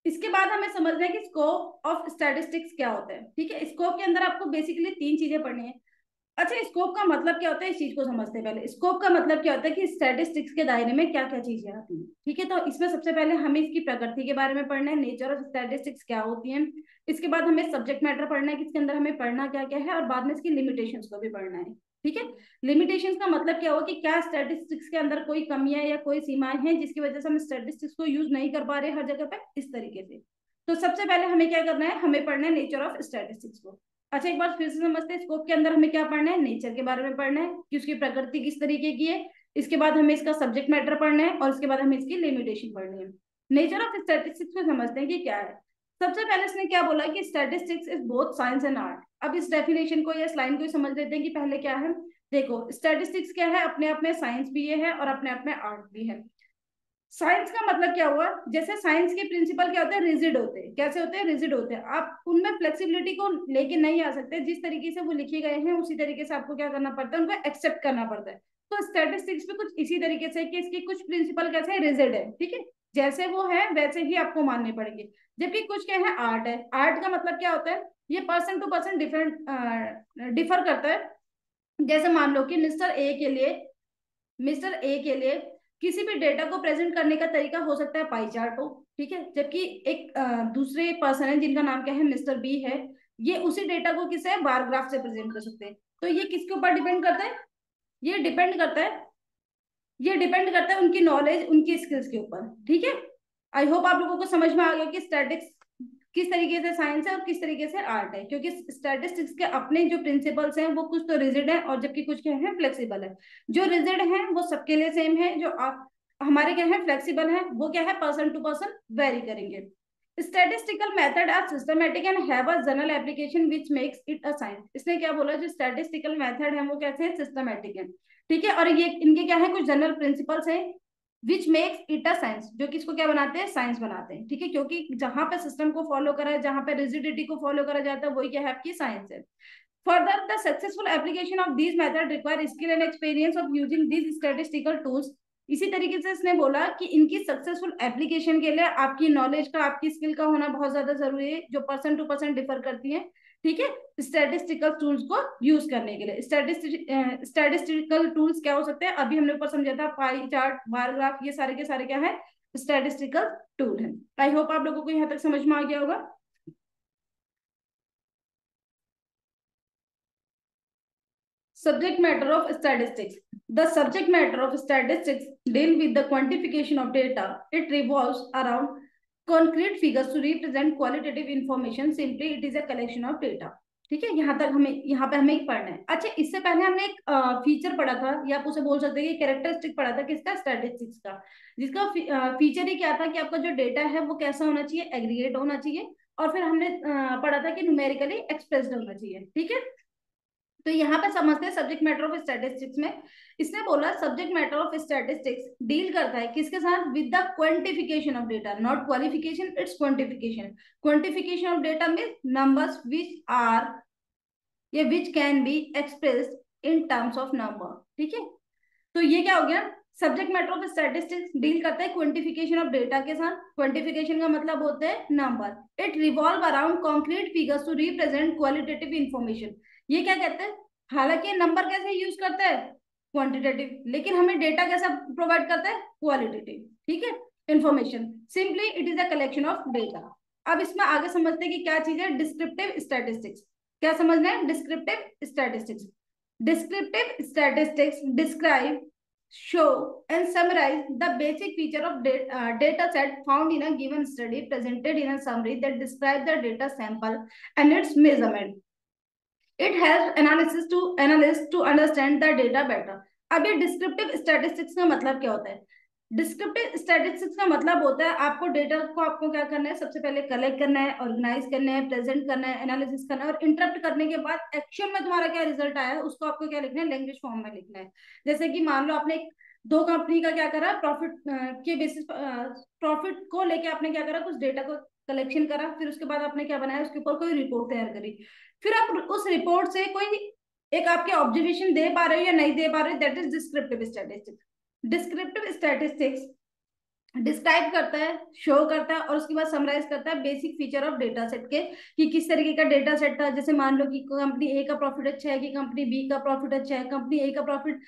इसके बाद हमें समझना है कि स्कोप ऑफ स्टैटिस्टिक्स क्या होता है। ठीक है। स्कोप के अंदर आपको बेसिकली 3 चीजें पढ़नी है। अच्छा, स्कोप का मतलब क्या होता है, इस चीज को समझते हैं पहले। स्कोप का मतलब क्या होता है कि स्टैटिस्टिक्स के दायरे में क्या क्या चीजें आती हैं। ठीक है। तो इसमें सबसे पहले हमें इसकी प्रकृति के बारे में पढ़ना है, नेचर ऑफ स्टैटिस्टिक्स क्या होती है। इसके बाद हमें सब्जेक्ट मैटर पढ़ना है कि इसके अंदर हमें पढ़ना क्या क्या है, और बाद में इसकी लिमिटेशंस को भी पढ़ना है। ठीक है। लिमिटेशंस का मतलब क्या हुआ कि क्या स्टैटिस्टिक्स के अंदर कोई कमियां या कोई सीमाएं हैं जिसकी वजह से हम स्टैटिस्टिक्स को यूज नहीं कर पा रहे हर जगह पे, इस तरीके से। तो सबसे पहले हमें क्या करना है, हमें पढ़ना है नेचर ऑफ स्टैटिस्टिक्स को। अच्छा, एक बार फिर से समझते हैं, स्कोप के अंदर हमें क्या पढ़ना है, नेचर के बारे में पढ़ना है कि उसकी प्रकृति किस तरीके की है। इसके बाद हमें इसका सब्जेक्ट मैटर पढ़ना है, और इसके बाद हमें इसकी लिमिटेशन पढ़नी है। नेचर ऑफ स्टैटिस्टिक्स को समझते हैं कि क्या है। सबसे पहले इसने क्या बोला कि statistics is both science and art. अब इस डेफिनेशन को या इस लाइन को ही समझ लेते हैं कि पहले क्या है। देखो, स्टैटिस्टिक्स क्या है, अपने आप में साइंस भी है और अपने आप में आर्ट भी है। साइंस का मतलब क्या हुआ, जैसे साइंस के प्रिंसिपल क्या होते हैं, रिजिड होते हैं। कैसे होते हैं, रिजिड होते हैं। आप उनमें फ्लेक्सिबिलिटी को लेके नहीं आ सकते, जिस तरीके से वो लिखे गए हैं उसी तरीके से आपको क्या करना पड़ता है, उनको एक्सेप्ट करना पड़ता है। तो स्टैटिस्टिक्स भी कुछ इसी तरीके से कि इसके कुछ प्रिंसिपल कैसे है, रिजिड है। ठीक है। जैसे वो है वैसे ही आपको मानने पड़ेंगे। जबकि कुछ क्या है, आर्ट है। आर्ट का मतलब क्या होता है, ये person to person different differ करता है। जैसे मान लो कि मिस्टर ए के लिए किसी भी डेटा को प्रेजेंट करने का तरीका हो सकता है पाई चार्ट हो। ठीक है। जबकि एक दूसरे पर्सन है जिनका नाम क्या है, मिस्टर बी है, ये उसी डेटा को किसे बार ग्राफ से प्रेजेंट कर सकते हैं। तो ये किसके ऊपर डिपेंड करता है, ये डिपेंड करता है ये डिपेंड करता है उनकी नॉलेज, उनकी स्किल्स के ऊपर। ठीक है। आई होप आप लोगों को समझ में आ गया कि स्टैटिक्स किस तरीके से साइंस है और किस तरीके से आर्ट है, क्योंकि स्टैटिस्टिक्स के अपने जो प्रिंसिपल्स हैं वो कुछ तो रिजिड है, और जबकि कुछ क्या है, फ्लेक्सिबल है। जो रिजिड है वो सबके लिए सेम है, जो आप हमारे क्या है, फ्लेक्सिबल है, वो क्या है, पर्सन टू पर्सन वेरी करेंगे। Statistical method are systematic and have a general application which makes it a science. इसने क्या बोला, जो स्टैटिस्टिकल मेथड है वो कैसे है, सिस्टमैटिक है, ठीक है, और ये इनके क्या है, कुछ जनरल प्रिंसिपल्स है which makes it a science, जो कि इसको क्या बनाते हैं, साइंस बनाते हैं, ठीक है, क्योंकि जहां पे सिस्टम को फॉलो करा है, जहां पे रिजिडिटी को फॉलो करा जाता है, वही क्या है, आपकी साइंस है। Further, the successful application of these methods require skill and experience of using these statistical tools. इसी तरीके से इसने बोला कि इनकी सक्सेसफुल एप्लीकेशन के लिए आपकी नॉलेज का, आपकी स्किल का होना बहुत ज्यादा जरूरी है, जो पर्सन टू पर्सन डिफर करती है, ठीक है, स्टैटिस्टिकल टूल्स को यूज करने के लिए। स्टैटिस्टिकल टूल्स क्या हो सकते हैं, अभी हमने ऊपर समझा था, पाई चार्ट, बार ग्राफ, ये सारे के सारे क्या है, स्टैटिस्टिकल टूल है। आई होप आप लोगों को यहाँ तक समझ में आ गया होगा। Subject matter of statistics. The subject matter of statistics deal with the quantification of data. It revolves around concrete figures to represent qualitative information. Simply, it is a collection of data. ठीक है, यहाँ तक हमें, यहाँ पे हमें एक पढ़ना है। अच्छा, इससे पहले हमने एक फीचर पढ़ा था, या आप उसे बोल सकते हैं कि कैरेक्टरिस्टिक पढ़ा था, किसका, स्टैटिस्टिक्स का, जिसका फीचर ही क्या था कि आपका जो डेटा है वो कैसा होना चाहिए, एग्रीगेट होना चाहिए, और फिर हमने पढ़ा था कि न्यूमेरिकली एक्सप्रेस्ड होना चाहिए, ठीक है। तो यहाँ पे समझते हैं सब्जेक्ट मैटर ऑफ स्टैटिस्टिक्स में। इसने बोला subject matter of statistics deal करता है किसके साथ, with the quantification of data, not qualification, it's quantification. Quantification of data means numbers which are या which can be expressed in terms of number, ठीक है। तो ये क्या हो गया, subject matter of statistics deal करता है क्वांटिफिकेशन ऑफ डेटा के साथ। क्वांटिफिकेशन का मतलब होता है number. It revolve around concrete figures to represent qualitative information. ये क्या कहते हैं, हालांकि नंबर कैसे यूज करता है, क्वांटिटेटिव, लेकिन हमें डेटा कैसा प्रोवाइड करता है, क्वालिटेटिव, ठीक है, information. Simply it is a collection of data. अब इसमें आगे समझते हैं कि क्या चीज है डिस्क्रिप्टिव स्टैटिस्टिक्स। क्या समझना है, descriptive statistics. Descriptive statistics describe, show, and summarize the basic feature of data set found in a given study, presented in a summary that describe the data sample and its measurement. It helps analysts to understand the data better. अब ये descriptive statistics का मतलब क्या होता है, descriptive statistics का मतलब होता है आपको डेटा को, आपको क्या करना है, सबसे पहले कलेक्ट करना है, ऑर्गेनाइज करना है, प्रेजेंट करना है, एनालिसिस करना है, और इंटरप्ट करने के बाद एक्चुअल में तुम्हारा क्या रिजल्ट आया है उसको आपको क्या लिखना है, लैंग्वेज फॉर्म में लिखना है। जैसे कि मान लो आपने दो कंपनी का क्या करा, प्रॉफिट के बेसिस, प्रॉफिट को लेके आपने क्या करा, कुछ डेटा को कलेक्शन करा, फिर उसके बाद आपने क्या बनाया, उसके ऊपर कोई रिपोर्ट तैयार करी, फिर आप उस रिपोर्ट से कोई एक आपके ऑब्जर्वेशन दे पा रहे हो या नहीं दे पा रहे हो, that is descriptive statistics. Descriptive statistics describe करता है, शो करता है, और उसके बाद समराइज करता है basic feature of data set के, कि किस तरीके का डेटा सेट था। जैसे मान लो कि कंपनी ए का प्रॉफिट अच्छा है, कि कंपनी बी का प्रॉफिट अच्छा है, कंपनी ए का प्रॉफिट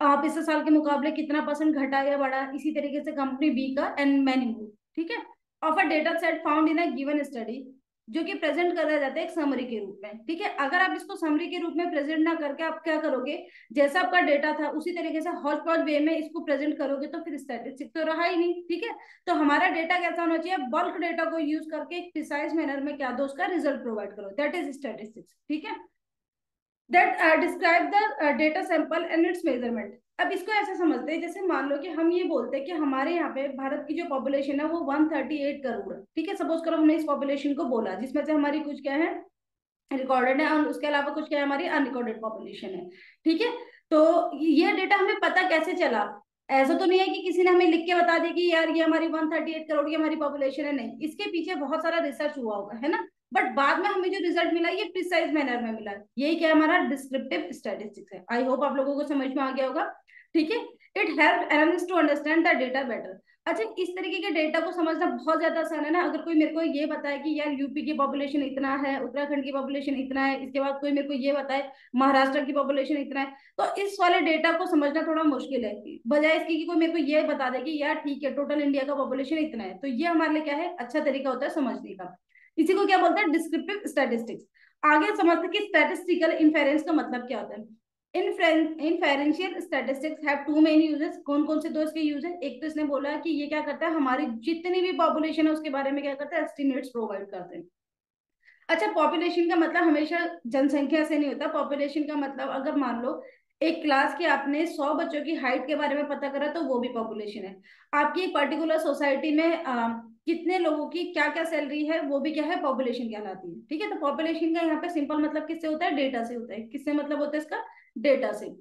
पिछले साल के मुकाबले कितना परसेंट घटा या बढ़ा, इसी तरीके से कंपनी बी का, एंड मैनी मोर, ठीक है। Of a data set found in a given study, जो कि प्रेजेंट करा जाता है एक समरी के रूप में, ठीक है। अगर आप इसको समरी के रूप में प्रेजेंट ना करके आप क्या करोगे, जैसा आपका डेटा था उसी तरीके से हॉच पॉच वे में इसको प्रेजेंट करोगे, तो फिर स्टैटिस्टिक्स तो रहा ही नहीं, ठीक है। तो हमारा डेटा कैसा होना चाहिए, बल्क डेटा को यूज करके एक प्रिसाइज मैनर में क्या दो, उसका रिजल्ट प्रोवाइड करो, दैट इज स्टैटिस्टिक्स, ठीक है। That describe the data sample and it's measurement. अब इसको ऐसे समझते हैं, जैसे मान लो कि हम ये बोलते हैं कि हमारे यहाँ पे भारत की जो पॉपुलेशन है वो 138 करोड़ है, ठीक है। सपोज करो हमने इस पॉपुलेशन को बोला, जिसमें से हमारी कुछ क्या है, रिकॉर्डेड है, और उसके अलावा कुछ क्या है, हमारी अनरिकॉर्डेड पॉपुलेशन है, ठीक है। तो ये डेटा हमें पता कैसे चला, ऐसा तो नहीं है कि किसी ने हमें लिख के बता दिया कि यार ये हमारी 138 करोड़ की हमारी पॉपुलेशन है, नहीं, इसके पीछे बहुत सारा रिसर्च हुआ होगा, है ना। बट बाद में हमें जो रिजल्ट मिला ये प्रिसाइज मैनर में मिला, यही क्या हमारा डिस्क्रिप्टिव स्टैटिस्टिक्स है। आई होप आप लोगों को समझ में आ गया होगा, ठीक है। It help analyst to understand the data better. अच्छा, इस तरीके के डेटा को समझना बहुत ज्यादा आसान है ना। अगर कोई मेरे को ये बताए कि यार यूपी की पॉपुलेशन इतना है, उत्तराखंड की पॉपुलेशन इतना है, इसके बाद कोई मेरे को ये बताए महाराष्ट्र की पॉपुलेशन इतना है, तो इस वाले डेटा को समझना थोड़ा मुश्किल है, बजाय इसकी कि कोई मेरे को ये बता दे कि यार ठीक है टोटल इंडिया का पॉपुलेशन इतना है, तो ये हमारे लिए क्या है, अच्छा तरीका होता है समझने का। इसी को क्या बोलते हैं, डिस्क्रिप्टिव स्टैटिस्टिक्स। आगे समझते हैं कि स्टैटिस्टिकल इन्फेरेंस का मतलब क्या होता है। Inferential statistics have two main uses. कौन कौन से दो इसके यूज है, एक तो इसने बोला कि ये क्या करता है, हमारी जितनी भी पॉपुलेशन है उसके बारे में क्या करता है, एस्टिमेट्स प्रोवाइड करते हैं। अच्छा, पॉपुलेशन का मतलब हमेशा जनसंख्या से नहीं होता। पॉपुलेशन का मतलब अगर मान लो एक क्लास की आपने 100 बच्चों की हाइट के बारे में पता करा, तो वो भी पॉपुलेशन है। आपकी एक पर्टिकुलर सोसाइटी में कितने लोगों की क्या क्या सैलरी है, वो भी क्या है, पॉपुलेशन कहलाती है। ठीक है, तो पॉपुलेशन का यहाँ पे सिंपल मतलब किससे होता है, डेटा से होता है। किससे मतलब होता है इसका, डेटा से।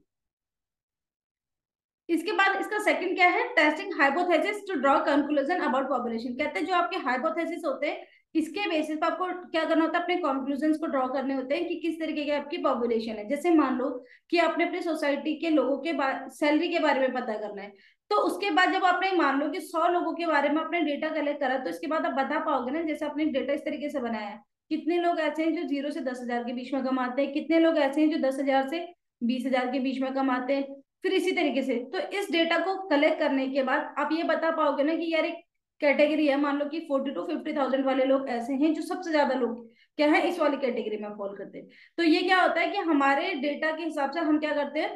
इसके बाद इसका सेकंड क्या है, testing hypothesis to draw conclusion about population. कहते हैं जो आपके हाइपोथेसिस होते हैं, इसके बेसिस पर आपको क्या करना होता है, अपने कंक्लूजन्स को ड्रॉ करने होते हैं कि किस तरीके की आपकी पॉपुलेशन है। जैसे मान लो कि आपने अपनी सोसाइटी के लोगों के सैलरी के बारे में पता करना है, तो उसके बाद जब आपने मान लो कि 100 लोगों के बारे में आपने डेटा कलेक्ट करा, तो इसके बाद आप बता पाओगे ना, जैसे आपने डेटा इस तरीके से बनाया है, कितने लोग ऐसे हैं जो 0 से 10,000 के बीच में कमाते हैं, कितने लोग ऐसे हैं जो 10,000 से 20,000 के बीच में कमाते हैं, फिर इसी तरीके से। तो इस डेटा को कलेक्ट करने के बाद आप ये बता पाओगे ना कि यार एक कैटेगरी है, मान लो कि 40 to 50,000 वाले लोग ऐसे हैं जो सबसे ज्यादा लोग क्या है, इस वाली कैटेगरी में फॉल करते हैं। तो ये क्या होता है कि हमारे डेटा के हिसाब से हम क्या करते हैं,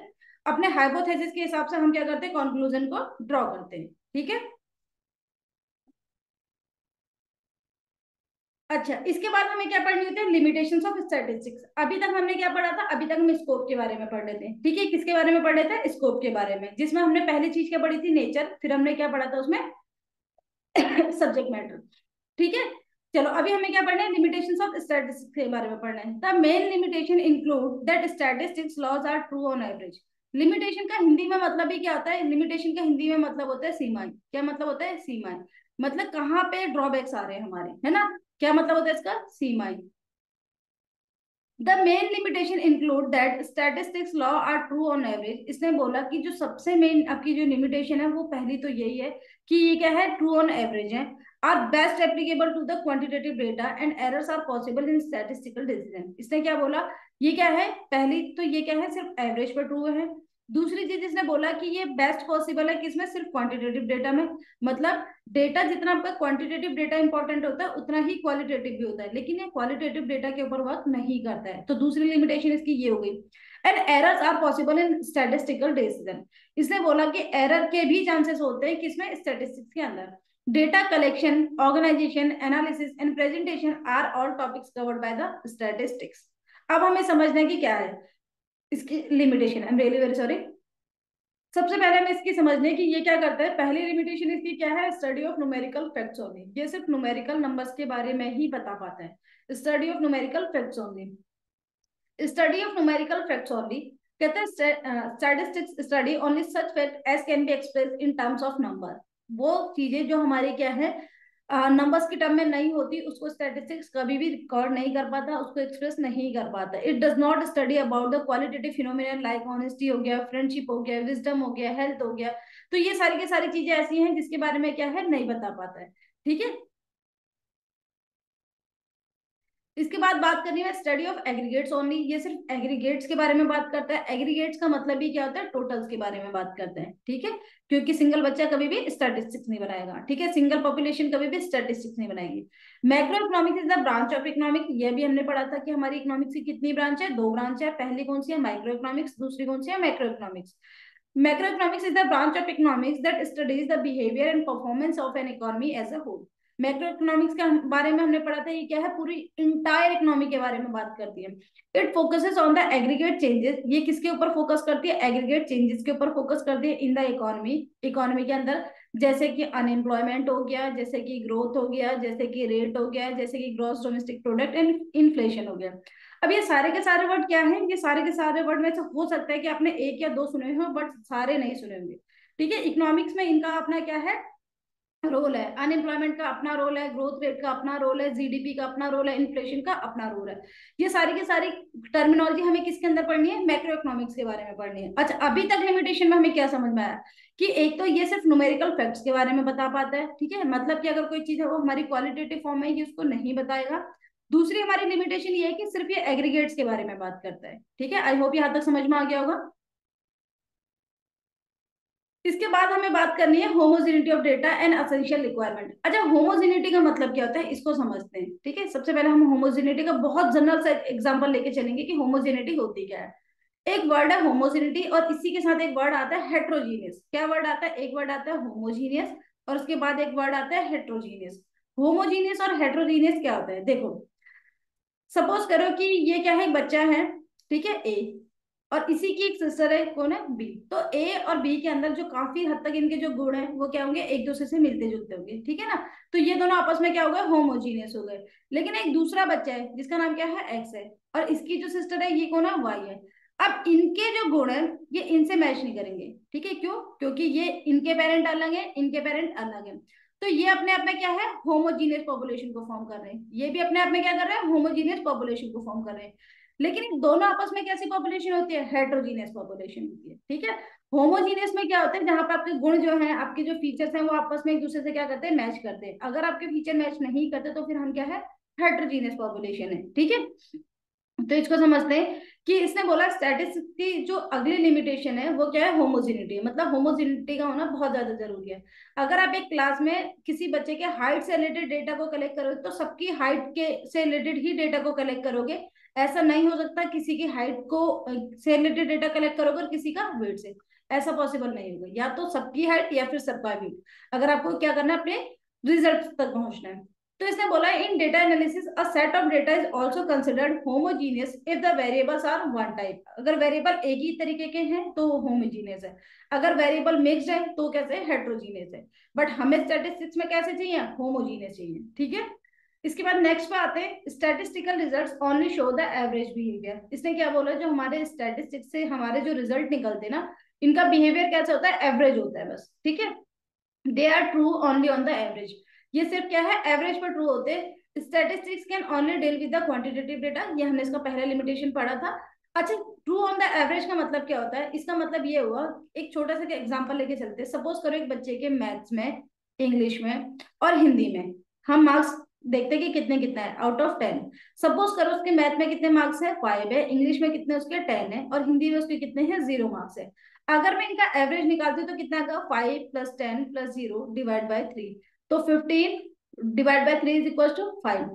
अपने हाइपोथेसिस के हिसाब से हम क्या करते हैं, कंक्लूजन को ड्रॉ करते हैं। ठीक है। अच्छा, इसके बाद हमें क्या पढ़नी होती है, लिमिटेशंस ऑफ स्टैटिस्टिक्स। अभी तक हमने क्या पढ़ा था, अभी तक हम स्कोप के बारे में पढ़ रहे थे। ठीक है, किसके बारे में पढ़ रहे थे, स्कोप के बारे में, जिसमें हमने पहली चीज क्या पढ़ी थी, नेचर। फिर हमने क्या पढ़ा था उसमें, सब्जेक्ट मैटर। ठीक है। चलो अभी हमें क्या पढ़ना है, लिमिटेशंस ऑफ स्टैटिस्टिक्स के बारे में पढ़ना है। The main limitation include that statistics laws are true on average. Limitation का हिंदी में मतलब ही क्या होता है, लिमिटेशन का हिंदी में मतलब होता है सीमाएं। क्या मतलब होता है, सीमाएं। मतलब कहाँ पे ड्रॉबैक्स आ रहे हैं हमारे, है ना। क्या मतलब होता है इसका, सीमाएं। The main limitation include that statistics law are true on average. इसने बोला कि जो सबसे मेन आपकी जो लिमिटेशन है, वो पहली तो यही है कि ये क्या है, ट्रू ऑन एवरेज है। Are best applicable to the quantitative data and errors are possible in statistical decision. इसने क्या बोला, ये क्या है, पहली तो ये क्या है, सिर्फ एवरेज पर ट्रू है। दूसरी चीज इसने बोला कि ये बेस्ट पॉसिबल है किसमें, सिर्फ क्वांटिटेटिव डेटा में। मतलब डेटा जितना आपका क्वांटिटेटिव डेटा इंपॉर्टेंट होता है, उतना ही क्वालिटेटिव भी होता है, लेकिन ये क्वालिटेटिव डेटा के ऊपर वर्क नहीं करता है। तो दूसरी लिमिटेशन इसकी ये हो गई। And errors are possible in statistical decision. इसने बोला कि एरर के भी चांसेस होते हैं किसमें, स्टैटिस्टिक्स के अंदर। Data collection, organisation, analysis and presentation are all topics covered by the statistics. अब हमें समझना है कि क्या है इसकी limitation. I am really very sorry. सबसे पहले हमें इसकी समझने की ये क्या करता है, पहली लिमिटेशन इसकी क्या है, study of numerical facts only. ये सिर्फ न्यूमेरिकल नंबर्स के बारे में ही बता पाता है, study of numerical facts only. Study of numerical facts only कहते हैं statistics study only such fact as can be express in terms of number. वो चीजें जो हमारे क्या है, नंबर्स की टर्म में नहीं होती, उसको स्टैटिस्टिक्स कभी भी रिकॉर्ड नहीं कर पाता, उसको एक्सप्रेस नहीं कर पाता। It does not study about the qualitative phenomena like honesty हो गया, फ्रेंडशिप हो गया, विजडम हो गया, हेल्थ हो गया। तो ये सारी की सारी चीजें ऐसी हैं जिसके बारे में क्या है, नहीं बता पाता है। ठीक है। इसके बाद बात करनी है स्टडी ऑफ एग्रीगेट्स ओनली। ये सिर्फ एग्रीगेट्स के बारे में बात करता है। एग्रीगेट्स का मतलब ही क्या होता है, टोटल्स के बारे में बात करते हैं। ठीक है, क्योंकि सिंगल बच्चा कभी भी स्टैटिस्टिक्स नहीं बनाएगा। ठीक है, सिंगल पॉपुलेशन कभी भी स्टैटिस्टिक्स नहीं बनाएगी। Macro economics is the branch of economics. ये भी हमने पढ़ा था कि हमारी इकोनॉमिक्स की कितनी ब्रांच है, दो ब्रांच है। पहली कौन सी है, माइक्रो इकोनॉमिक्स, दूसरी कौन सी है, macro economics. Macroeconomics is the branch of economics that studies the behavior and performance of an economy as a whole. Macro economics के बारे में हमने पढ़ा था, ये क्या है, पूरी इंटायर इकोनॉमी के बारे में बात करती है। It focuses on the aggregate changes. ये किसके ऊपर फोकस करती है, एग्रीगेट चेंजेस के ऊपर फोकस करती है इन द इकोनॉमी, इकोनॉमी के अंदर। जैसे कि अनएम्प्लॉयमेंट हो गया, जैसे कि ग्रोथ हो गया, जैसे कि रेट हो गया, जैसे कि gross domestic product and inflation हो गया। अब ये सारे के सारे वर्ड क्या हैं, ये सारे के सारे वर्ड में से हो सकता है कि आपने एक या दो सुने हो, बट सारे नहीं सुने होंगे। ठीक है, इकोनॉमिक्स में इनका अपना क्या है, रोल है। अनएम्प्लॉयमेंट का अपना रोल है, ग्रोथ रेट का अपना रोल है, जीडीपी का अपना रोल है, इन्फ्लेशन का अपना रोल है। ये सारी की सारी टर्मिनोलॉजी हमें किसके अंदर पढ़नी है, मैक्रो इकोनॉमिक्स के बारे में पढ़नी है। अच्छा, अभी तक लिमिटेशन में हमें क्या समझ में आया कि एक तो ये सिर्फ न्यूमेरिकल फैक्ट्स के बारे में बता पाता है। ठीक है, मतलब कि अगर कोई चीज है वो हमारी क्वालिटेटिव फॉर्म में, ये उसको नहीं बताएगा। दूसरी हमारी लिमिटेशन ये है कि सिर्फ ये एग्रीगेट्स के बारे में बात करता है। ठीक है, आई होप यहाँ तक समझ में आ गया होगा। इसके बाद हमें बात करनी है homogeneity of data and essential requirement. अच्छा, होमोजेनिटी का मतलब क्या होता है, इसको समझते हैं। ठीक है, सबसे पहले हम होमोजेनिटी का बहुत जनरल सा एग्जांपल लेके चलेंगे कि होमोजेनिटी होती क्या है। एक वर्ड है होमोजेनिटी, और इसी के साथ एक वर्ड आता है हेट्रोजीनियस। क्या वर्ड आता है, एक वर्ड आता है होमोजीनियस, और उसके बाद एक वर्ड आता है हेट्रोजीनियस। होमोजीनियस और हेट्रोजीनियस क्या होता है, देखो। सपोज करो कि ये क्या है, एक बच्चा है, ठीक है, ए, और इसी की एक सिस्टर है, कौन है, बी। तो ए और बी के अंदर जो काफी हद तक इनके जो गुण हैं वो क्या होंगे, एक दूसरे से मिलते जुलते होंगे, ठीक है ना। तो ये दोनों आपस में क्या हो गए, होमोजीनियस हो गए। लेकिन एक दूसरा बच्चा है जिसका नाम क्या है, एक्स है, और इसकी जो सिस्टर है ये कौन है, वाई है। अब इनके जो गुण है ये इनसे मैच नहीं करेंगे, ठीक है, क्यों, क्योंकि ये इनके पेरेंट अलग है, इनके पेरेंट अलग है। तो ये अपने आप में क्या है, होमोजीनियस पॉपुलेशन को फॉर्म कर रहे हैं, ये भी अपने आप में क्या कर रहे हैं, होमोजीनियस पॉपुलेशन को फॉर्म कर रहे हैं। लेकिन इन दोनों आपस में कैसी पॉपुलेशन होती है, हेट्रोजीनियस पॉपुलेशन होती है, ठीक है। होमोजीनियस में क्या होता है, जहां पे आपके गुण जो है, आपके जो फीचर्स हैं वो आपस में एक दूसरे से क्या करते हैं, मैच करते हैं। अगर आपके फीचर मैच नहीं करते तो फिर हम क्या है, हेट्रोजीनियस पॉपुलेशन है, ठीक है। तो इसको समझते हैं कि इसने बोला स्टैटिस्टिक्स की जो अगली लिमिटेशन है वो क्या है, होमोजेनिटी। मतलब होमोजेनिटी का होना बहुत ज्यादा जरूरी है। अगर आप एक क्लास में किसी बच्चे के हाइट से रिलेटेड डेटा को कलेक्ट करोगे तो सबकी हाइट के से रिलेटेड ही डेटा को कलेक्ट करोगे। ऐसा नहीं हो सकता किसी की हाइट को से रिलेटेड डेटा कलेक्ट करोगे और किसी का वेट से, ऐसा पॉसिबल नहीं होगा। या तो सबकी हाइट या फिर सबका वेट, अगर आपको क्या करना है, अपने रिजल्ट तक पहुंचना है। तो इसने बोला in data analysis a set of data is also considered homogeneous if the variables are one type. अगर वेरिएबल एक ही तरीके के हैं तो वो होमोजीनियस है, अगर वेरिएबल मिक्स्ड है तो कैसे, हेट्रोजीनियस है। बट हमें स्टैटिस्टिक्स में कैसे चाहिए, होमोजीनियस चाहिए, ठीक है। इसके बाद नेक्स्ट पे आते हैं, statistical results only show the average behaviour. इसने क्या बोला, जो हमारे स्टैटिस्टिक्स से हमारे जो रिजल्ट निकलते ना, इनका बिहेवियर कैसा होता है, एवरेज होता है बस, ठीक है। They are true only on the average, ये सिर्फ क्या है, एवरेज पर ट्रू होते हैं। Statistics can only deal with the quantitative data, ये हमने इसका पहला लिमिटेशन पढ़ा था। अच्छा, ट्रू ऑन द एवरेज का मतलब क्या होता है, इसका मतलब ये हुआ, एक छोटा सा एग्जांपल लेके चलते हैं। सपोज करो एक बच्चे के मैथ्स में, इंग्लिश में और हिंदी में हम मार्क्स देखते हैं कि कितने कितना है आउट ऑफ 10। सपोज करो उसके मैथ में कितने मार्क्स है, 5 है, इंग्लिश में कितने उसके 10 है, और हिंदी में उसके कितने हैं, 0 मार्क्स है। अगर मैं इनका एवरेज निकालती हूँ तो कितना आएगा, 5 + 10 + 0 डिवाइड बाई 3, तो 15 divide by 3 is equal to 5।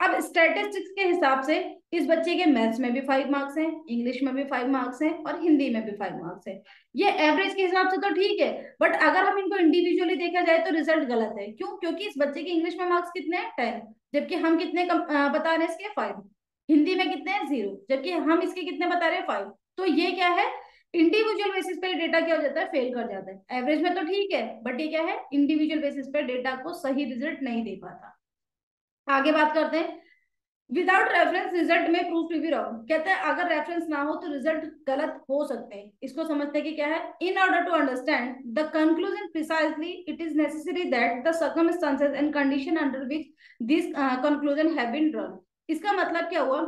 अब स्टैटिस्टिक्स के हिसाब से इस बच्चे के मैथ्स में भी 5 मार्क्स हैं, इंग्लिश में भी 5 मार्क्स हैं, और हिंदी में भी 5 मार्क्स हैं। ये एवरेज के हिसाब से तो ठीक है, बट अगर हम इनको इंडिविजुअली देखा जाए तो रिजल्ट गलत है। क्यों, क्योंकि इस बच्चे के इंग्लिश में मार्क्स कितने हैं, 10, जबकि हम कितने बता रहे हैं इसके, 5। हिंदी में कितने हैं, 0, जबकि हम इसके कितने बता रहे हैं, 5। तो ये क्या है, इंडिविजुअल बेसिस पे डेटा क्या हो जाता है, फेल कर जाता है। एवरेज में तो ठीक है, बट ये क्या है, इंडिविजुअल बेसिस पे डेटा को सही रिजल्ट नहीं दे पाता। आगे बात करते हैं, विदाउट रेफरेंस रिजल्ट में प्रूव टू बी रॉन्ग। कहते हैं अगर रेफरेंस ना हो तो रिजल्ट गलत हो सकते हैं। इसको समझते हैं कि क्या है, in order to understand the conclusion precisely it is necessary that the circumstances and condition under which this conclusion have been drawn. इसका मतलब क्या हुआ,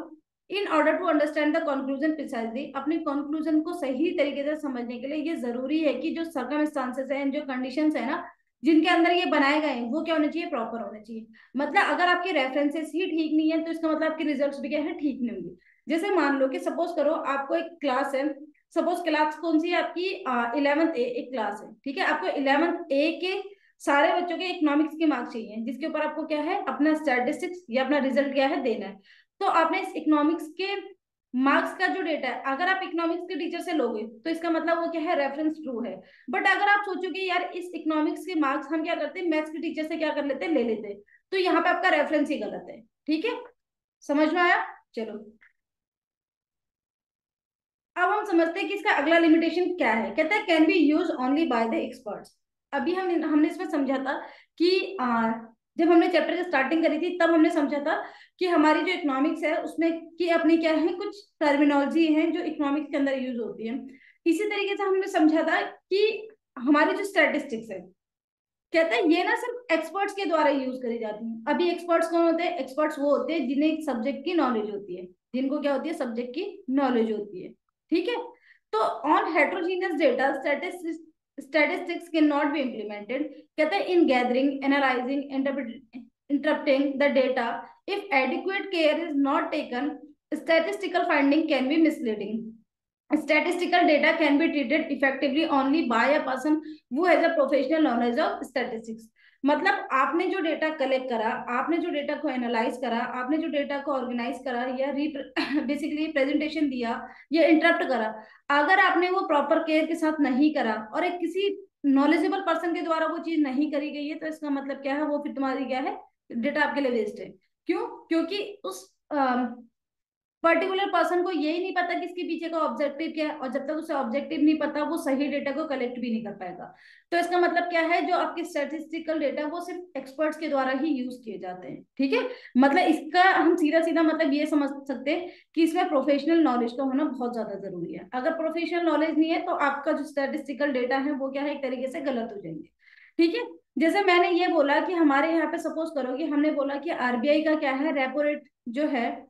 in order to understand the conclusion precisely, अपने कंक्लूजन को सही तरीके से समझने के लिए ये जरूरी है कि जो सर्कमस्टांसेस हैं, जो कंडीशंस है ना, जिनके अंदर ये बनाए गए हैं वो क्या होने चाहिए, प्रॉपर होने चाहिए। मतलब अगर आपके रेफरेंसेस ही ठीक नहीं है तो इसका मतलब आपके रिजल्ट्स भी क्या है, ठीक नहीं होंगे। जैसे मान लो कि सपोज करो आपको एक क्लास है, सपोज क्लास कौन सी है आपकी, 11th ए एक क्लास है, ठीक है। आपको 11th ए के सारे बच्चों के इकोनॉमिक्स के मार्क्स चाहिए, जिसके ऊपर आपको क्या है, अपना स्टैटिस्टिक्स या अपना रिजल्ट क्या है, देना है। तो आपने इस इकोनॉमिक्स के मार्क्स का जो डेटा है, अगर आप इकोनॉमिक्स के टीचर से लोगे तो इसका मतलब वो क्या है, रेफरेंस ट्रू है। बट अगर आप सोचोगे यार इस इकोनॉमिक्स के मार्क्स हम क्या करते हैं, मैथ्स के टीचर से क्या कर लेते हैं, ले लेते हैं, तो यहाँ पे आपका रेफरेंस ही गलत है, ठीक है। समझ में आया, चलो। अब हम समझते हैं कि इसका अगला लिमिटेशन क्या है। कहता है can be use only by the experts. अभी हमने इसमें समझा था कि जब हमने चैप्टर की स्टार्टिंग करी थी तब हमने समझा था कि हमारी जो इकोनॉमिक्स है उसमें कि अपनी क्या है, कुछ टर्मिनोलॉजी है जो इकोनॉमिक्स के अंदर यूज होती है। इसी तरीके से हमने समझा था कि हमारी जो स्टैटिस्टिक्स है, कहते हैं ये ना सिर्फ एक्सपर्ट्स के द्वारा यूज करी जाती है। अभी एक्सपर्ट्स कौन होते हैं, एक्सपर्ट्स वो होते हैं जिन्हें सब्जेक्ट की नॉलेज होती है, जिनको क्या होती है, सब्जेक्ट की नॉलेज होती है, ठीक है। तो on heterogeneous data statistics can not be implemented. कहते हैं in gathering, analysing, interpreting the data, if adequate care is not taken, statistical finding can be misleading. Statistical data can be treated effectively only by a person who has a professional knowledge of statistics. मतलब आपने जो data collect करा, आपने जो data को analyse करा, आपने जो डेटा को ऑर्गेनाइज करा या बेसिकली प्रेजेंटेशन दिया या इंटरप्ट करा, अगर आपने वो प्रॉपर केयर के साथ नहीं करा और एक किसी नॉलेजेबल पर्सन के द्वारा वो चीज नहीं करी गई है, तो इसका मतलब क्या है, वो फिर तुम्हारी क्या है, डेटा आपके लिए वेस्ट है। क्यों, क्योंकि उस पर्टिकुलर पर्सन को यही नहीं पता कि इसके पीछे का ऑब्जेक्टिव क्या है, और जब तक उसे ऑब्जेक्टिव नहीं पता वो सही डेटा को कलेक्ट भी नहीं कर पाएगा। तो इसका मतलब क्या है, जो आपके स्टैटिस्टिकल डेटा वो सिर्फ एक्सपर्ट्स के द्वारा ही यूज किए जाते हैं, ठीक है। मतलब इसका हम सीधा सीधा मतलब ये समझ सकते हैं कि इसमें प्रोफेशनल नॉलेज का होना बहुत ज्यादा जरूरी है। अगर प्रोफेशनल नॉलेज नहीं है तो आपका जो स्टैटिस्टिकल डेटा है वो क्या है, एक तरीके से गलत हो जाएंगे, ठीक है। जैसे मैंने ये बोला कि हमारे यहाँ पे सपोज करो कि हमने बोला कि आरबीआई का क्या है, रेपो रेट जो है,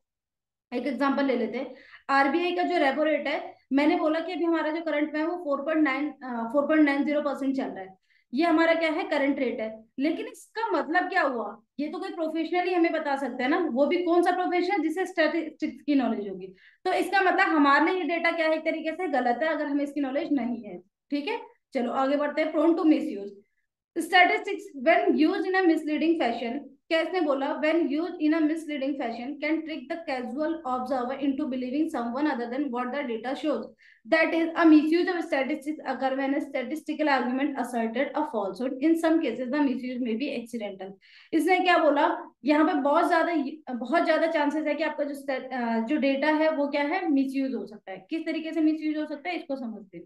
एक एग्जांपल ले लेते हैं। आरबीआई का जो रेपो रेट है, मैंने बोला कि अभी हमारा जो करंट में है वो 4.90% चल रहा है। ये हमारा क्या है, करंट रेट है। लेकिन इसका मतलब क्या हुआ, ये तो कोई प्रोफेशनली हमें बता सकता है ना, वो भी कौन सा प्रोफेशनल जिसे स्टैटिस्टिक्स की नॉलेज होगी। तो इसका मतलब हमारे लिए ये डेटा क्या है, एक तरीके से गलत है अगर हमें इसकी नॉलेज नहीं है, ठीक है। चलो आगे बढ़ते हैं। Prone to misuse statistics when used in a misleading fashion, कैसने बोला when used in a misleading fashion can trick the casual observer into believing someone other than what the data shows. That is a misuse of statistics occur when a statistical argument asserted a falsehood. In some cases the misuse may be accidental. इसने क्या बोला, यहाँ पे बहुत ज्यादा chances है कि आपका जो डेटा है वो क्या है, मिसयूज हो सकता है। किस तरीके से मिसयूज हो सकता है इसको समझते हैं।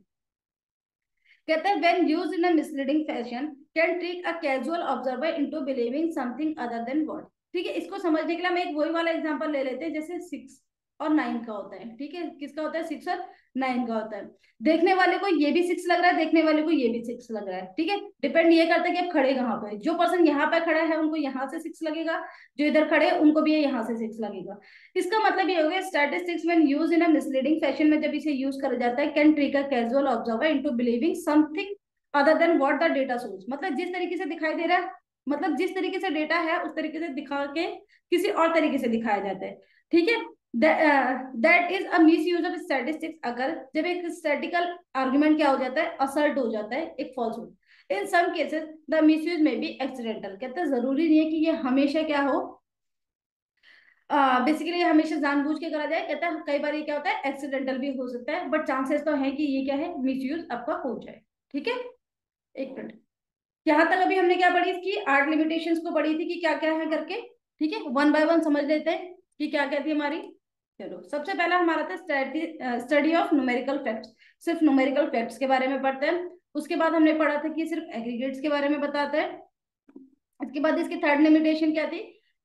कहते हैं when used in a misleading fashion can trick a casual observer into believing something other than what। ठीक है, इसको समझने के लिए हम एक वही वाला एग्जांपल ले लेते हैं जैसे 6 और 9 का होता है, ठीक है। किसका होता है, 6 और 9 का होता है। देखने वाले को ये भी 6 लग रहा है, देखने वाले को ये भी 6 लग रहा है, ठीक है। डिपेंड ये करता है कि आप खड़े कहाँ पे, जो पर्सन यहाँ पे खड़ा है उनको यहाँ से 6 लगेगा, जो इधर खड़े हैं उनको भी यहाँ से 6 लगेगा। इसका मतलब ये हो गया statistics when used in a misleading fashion में जब इसे यूज करा जाता है can trick a casual observer into believing something other than what the data shows. मतलब जिस तरीके से दिखाई दे रहा है, मतलब जिस तरीके से डेटा है उस तरीके से दिखा के किसी और तरीके से दिखाया जाता है, ठीक है। That is a miss use of statistics अगर जब एक स्टैटिकल आर्गुमेंट क्या हो जाता है, असर्ट हो जाता है, एक falsehood. In some cases the misuse may be accidental. कहते हैं जरूरी नहीं है कि ये हमेशा क्या हो, बेसिकली हमेशा जानबूझ के करा जाए। कहता है कई बार ये क्या होता है, एक्सीडेंटल भी हो सकता है, बट चांसेस तो है कि ये क्या है, मिस यूज आपका हो जाए, ठीक है। एक मिनट, यहाँ तक अभी हमने क्या पढ़ी, इसकी 8 लिमिटेशंस को पढ़ी थी कि क्या क्या है करके, ठीक है। वन बाय वन समझ लेते हैं कि क्या क्या थी हमारी। चलो सबसे पहला हमारा था स्टडी ऑफ न्यूमेरिकल फैक्ट्स। सिर्फ न्यूमेरिकल फैक्ट्स के बारे में पढ़ते हैं। उसके बाद हमने पढ़ा था कि सिर्फ एग्रीगेट्स के बारे में बताते हैं। इसके बाद इसकी थर्ड लिमिटेशन क्या थी,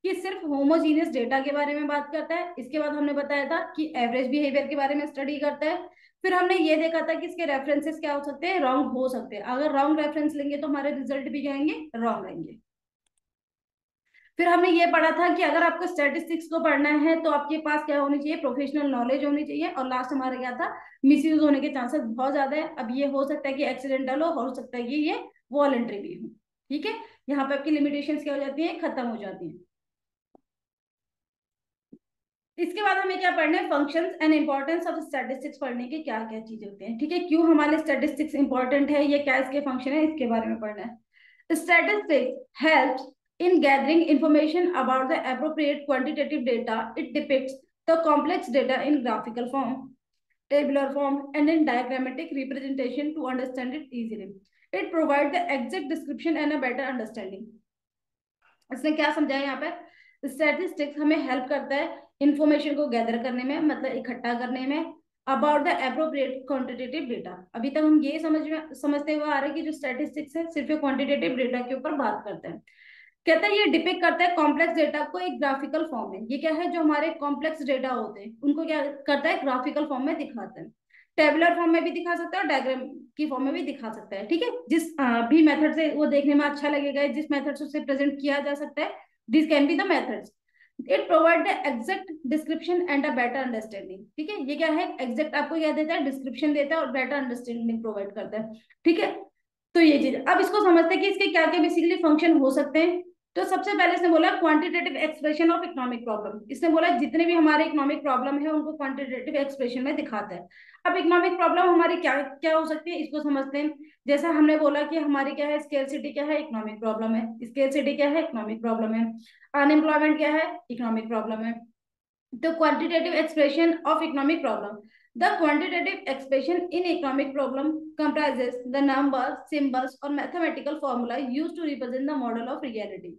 कि सिर्फ होमोजीनियस डेटा के बारे में बात करता है। इसके बाद हमने बताया था कि एवरेज बिहेवियर के बारे में स्टडी करता है। फिर हमने ये देखा था कि इसके रेफरेंसेस क्या हो सकते हैं, रॉन्ग हो सकते हैं। अगर रॉन्ग रेफरेंस लेंगे तो हमारे रिजल्ट भी जाएंगे रॉन्ग रहेंगे। फिर हमने ये पढ़ा था कि अगर आपको स्टैटिस्टिक्स को पढ़ना है तो आपके पास क्या होनी चाहिए, प्रोफेशनल नॉलेज होनी चाहिए। और लास्ट हमारा क्या था, मिसयूज होने के चांसेस बहुत ज्यादा है। अब ये हो सकता है कि एक्सीडेंटल हो सकता है कि ये वॉलंटरी भी हो, ठीक है। यहाँ पे आपकी लिमिटेशंस क्या हो जाती है, खत्म हो जाती है। इसके बाद हमें क्या पढ़ना है, functions and importance of statistics पढ़ने के क्या क्या चीजें होती हैं, ठीक है। क्यों हमारे स्टैटिस्टिक्स इंपॉर्टेंट है, ये क्या इसके फंक्शन है, इसके बारे में पढ़ना है। Statistics helps in gathering information about the appropriate quantitative data. It depicts the complex data in graphical form, tabular form, and in diagrammatic representation to understand it easily. It provides the exact description and a better understanding. इसने क्या समझाया यहाँ पे, statistics हमें help करता है information को gather करने में, मतलब इकट्ठा करने में, about the appropriate quantitative data. अभी तक हम ये समझते हुए आ रहे हैं कि जो स्टैटिस्टिक्स है सिर्फ क्वांटिटेटिव डेटा के ऊपर बात करते हैं। कहता है ये डिपिक्ट करता है कॉम्प्लेक्स डेटा को एक ग्राफिकल फॉर्म में। ये क्या है, जो हमारे कॉम्प्लेक्स डेटा होते हैं उनको क्या करता है, ग्राफिकल फॉर्म में दिखाता है। टेबुलर फॉर्म में भी दिखा सकता है और डायग्राम की फॉर्म में भी दिखा सकता है, ठीक है। जिस भी मेथड से वो देखने में अच्छा लगेगा, जिस मेथड से उसे प्रेजेंट किया जा सकता है, this can be the methods. It provide the exact description and a better understanding, ठीक है। ये क्या है, एग्जैक्ट आपको क्या देता है, डिस्क्रिप्शन देता है और बेटर अंडरस्टैंडिंग प्रोवाइड करता है, ठीक है। तो ये चीज अब इसको समझते हैं कि इसके क्या क्या बेसिकली फंक्शन हो सकते हैं। तो सबसे पहले इसने बोला quantitative expression of economic problem. इसने बोला जितने भी हमारे इकोनॉमिक प्रॉब्लम है उनको क्वांटिटेटिव एक्सप्रेशन में दिखाता है। अब इकोनॉमिक प्रॉब्लम हमारी क्या क्या हो सकती है, इसको समझते हैं। जैसा हमने बोला कि हमारी क्या है, स्केर्सिटी क्या है, इकोनॉमिक प्रॉब्लम है। स्केर्सिटी क्या है, इकोनॉमिक प्रॉब्लम है। अनएम्प्लॉयमेंट क्या है, इकोनॉमिक प्रॉब्लम है। The quantitative expression of economic problem. The quantitative expression in economic problem comprises the numbers, symbols, or mathematical formula used to represent the model of reality.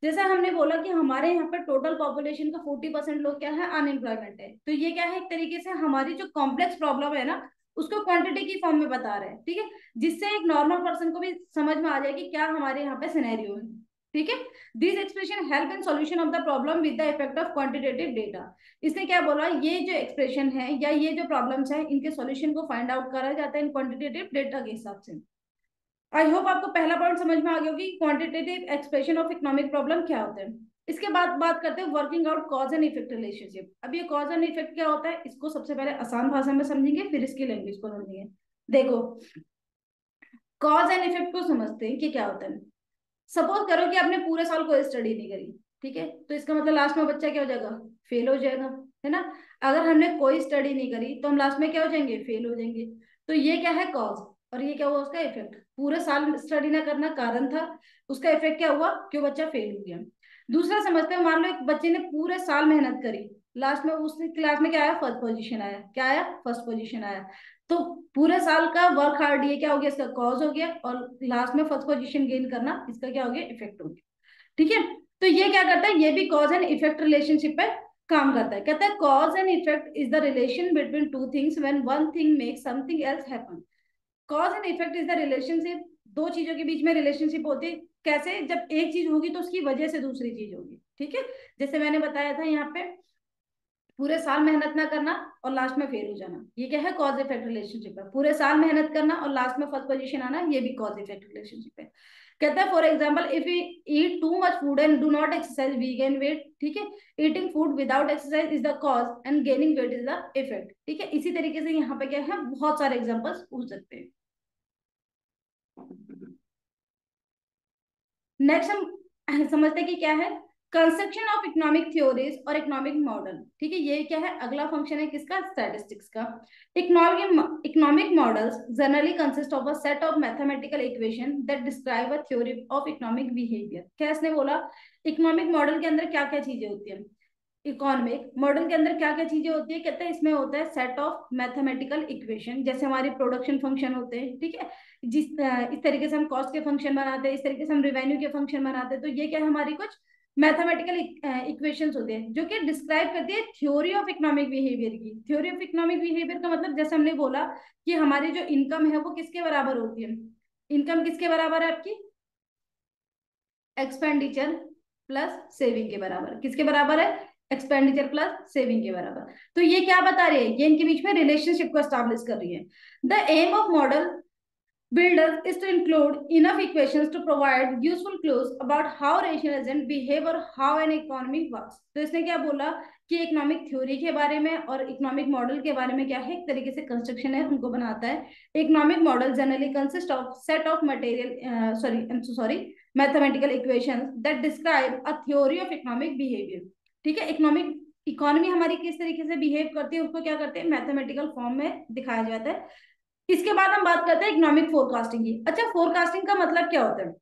जैसे हमने बोला कि हमारे यहाँ पे टोटल पॉपुलेशन का 40% लोग क्या है, अनएम्प्लॉयमेंट है। तो ये क्या है, एक तरीके से हमारी जो कॉम्प्लेक्स प्रॉब्लम है ना, उसको क्वांटिटी की फॉर्म में बता रहे हैं, ठीक है, जिससे एक नॉर्मल पर्सन को भी समझ में आ जाए कि क्या हमारे यहाँ पे सिनेरियो है, ठीक है। This expression help in solution of the problem with the effect of quantitative data. इसने क्या बोला, ये जो एक्सप्रेशन है या ये जो प्रॉब्लम्स है, इनके सॉल्यूशन को फाइंड आउट करा जाता है इन क्वांटिटेटिव डेटा के हिसाब से। आई होप आपको पहला पॉइंट समझ में आ गया होगी, quantitative expression of economic problem क्या होते हैं। इसके बाद बात करते हैं working out cause and effect relationship. अब ये कॉज एंड इफेक्ट क्या होता है, इसको सबसे पहले आसान भाषा में समझेंगे, फिर इसकी लैंग्वेज को समझेंगे। देखो, कॉज एंड इफेक्ट को समझते हैं कि क्या होता है। सपोज करो कि आपने पूरे साल कोई स्टडी नहीं करी, ठीक है, तो इसका मतलब लास्ट में बच्चा क्या हो जाएगा, फेल हो जाएगा, है ना। अगर हमने कोई स्टडी नहीं करी तो हम लास्ट में क्या हो जाएंगे, फेल हो जाएंगे। तो ये क्या है, कॉज, और ये क्या हुआ, उसका इफेक्ट। पूरे साल स्टडी ना करना कारण था, उसका इफेक्ट क्या हुआ, क्यों बच्चा फेल हो गया। दूसरा समझते हैं, मान लो एक बच्चे ने पूरे साल मेहनत करी, लास्ट में उस क्लास में क्या आया, फर्स्ट पोजीशन आया, क्या आया, फर्स्ट पोजीशन आया। तो पूरे साल का वर्क हार्ड, ये क्या हो गया, इसका कॉज हो गया, और लास्ट में फर्स्ट पोजीशन गेन करना, इसका क्या हो गया, इफेक्ट हो गया, ठीक है। तो ये क्या करता है, ये भी कॉज एंड इफेक्ट रिलेशनशिप पे काम करता है। कहता है cause and effect is the relation between two things when one thing makes something else happen. Cause and effect is the relationship, दो चीजों के बीच में रिलेशनशिप होती है। कैसे, जब एक चीज होगी तो उसकी वजह से दूसरी चीज होगी, ठीक है। जैसे मैंने बताया था यहाँ पे, पूरे साल मेहनत ना करना और लास्ट में फेल हो जाना, ये क्या है, कॉज इफेक्ट रिलेशनशिप है। पूरे साल मेहनत करना और लास्ट में फर्स्ट पोजीशन आना, ये भी कॉज इफेक्ट रिलेशनशिप है। कहता है for example, if we eat too much food and do not exercise we gain weight, ठीक है। Eating food without exercise is the cause and gaining weight is the effect, ठीक है। इसी तरीके से यहाँ पे क्या है, बहुत सारे एग्जाम्पल्स पूछ सकते हैं। नेक्स्ट हम समझते हैं कि क्या है, कंस्ट्रक्शन ऑफ इकोनॉमिक थ्योरीज और इकोनॉमिक मॉडल, ठीक है। ये क्या है, अगला फंक्शन है किसका, स्टैटिस्टिक्स का। Economic models generally consist of a set of mathematical equation that describe a theory of economic behaviour. क्या इसने बोला, इकोनॉमिक मॉडल के अंदर क्या क्या चीजें होती है, इकोनॉमिक मॉडल के अंदर क्या क्या चीजें होती है। कहते हैं इसमें होता है सेट ऑफ मैथमेटिकल इक्वेशन, जैसे हमारी प्रोडक्शन फंक्शन होते हैं, ठीक है। इस तरीके से हम कॉस्ट के फंक्शन बनाते हैं, इस तरीके से हम रिवेन्यू के फंक्शन बनाते हैं। तो ये क्या है, हमारी कुछ मैथमेटिकल इक्वेशंस होते हैं जो कि डिस्क्राइब करती है थ्योरी ऑफ इकोनॉमिक बिहेवियर की। थ्योरी ऑफ इकोनॉमिक बिहेवियर का मतलब, जैसे हमने बोला कि हमारी जो इनकम है वो किसके बराबर होती है, इनकम किसके बराबर है आपकी, एक्सपेंडिचर प्लस सेविंग के बराबर। किसके बराबर है, एक्सपेंडिचर प्लस सेविंग के बराबर। तो ये क्या बता रही है, ये इनके बीच में रिलेशनशिप को एस्टैब्लिश कर रही है। The aim of model builders is to include enough equations to provide useful clues about how rational agents behave or how an economy works। तो इसने क्या बोला कि इकोनॉमिक थ्योरी के बारे में और इकोनॉमिक मॉडल के बारे में क्या है, एक तरीके से कंस्ट्रक्शन है, उनको बनाता है। Economic model generally consist of set of material sorry mathematical equations that describe a theory of economic behaviour, ठीक है। इकोनॉमिक इकोनॉमी हमारी किस तरीके से बिहेव करती है, उसको क्या करते हैं, मैथमेटिकल फॉर्म में दिखाया जाता है। इसके बाद हम बात करते हैं इकोनॉमिक फोरकास्टिंग की। अच्छा, फोरकास्टिंग का मतलब क्या होता है,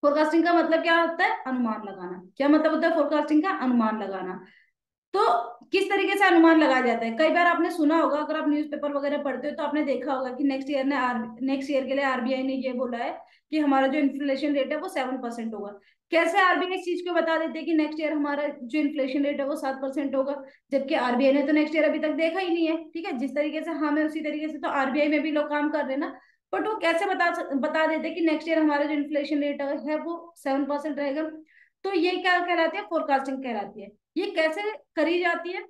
फोरकास्टिंग का मतलब क्या होता है, अनुमान लगाना। क्या मतलब होता है फोरकास्टिंग का, अनुमान लगाना। तो किस तरीके से अनुमान लगाया जाता है, कई बार आपने सुना होगा, अगर आप न्यूज़पेपर वगैरह पढ़ते हो तो आपने देखा होगा कि नेक्स्ट ईयर के लिए आरबीआई ने ये बोला है कि हमारा जो इन्फ्लेशन रेट है वो 7% होगा। कैसे आरबीआई इस चीज को बता देते हैं कि नेक्स्ट ईयर हमारा जो इन्फ्लेशन रेट है वो 7% होगा, जबकि आरबीआई ने तो नेक्स्ट ईयर अभी तक देखा ही नहीं है, ठीक है। जिस तरीके से हमें, उसी तरीके से तो आरबीआई में भी लोग काम कर रहे हैं ना। बट वो कैसे बता देते कि नेक्स्ट ईयर हमारा जो इन्फ्लेशन रेट है वो 7% रहेगा। तो ये क्या कहलाती है, फोरकास्टिंग कहलाती है। ये कैसे करी जाती है,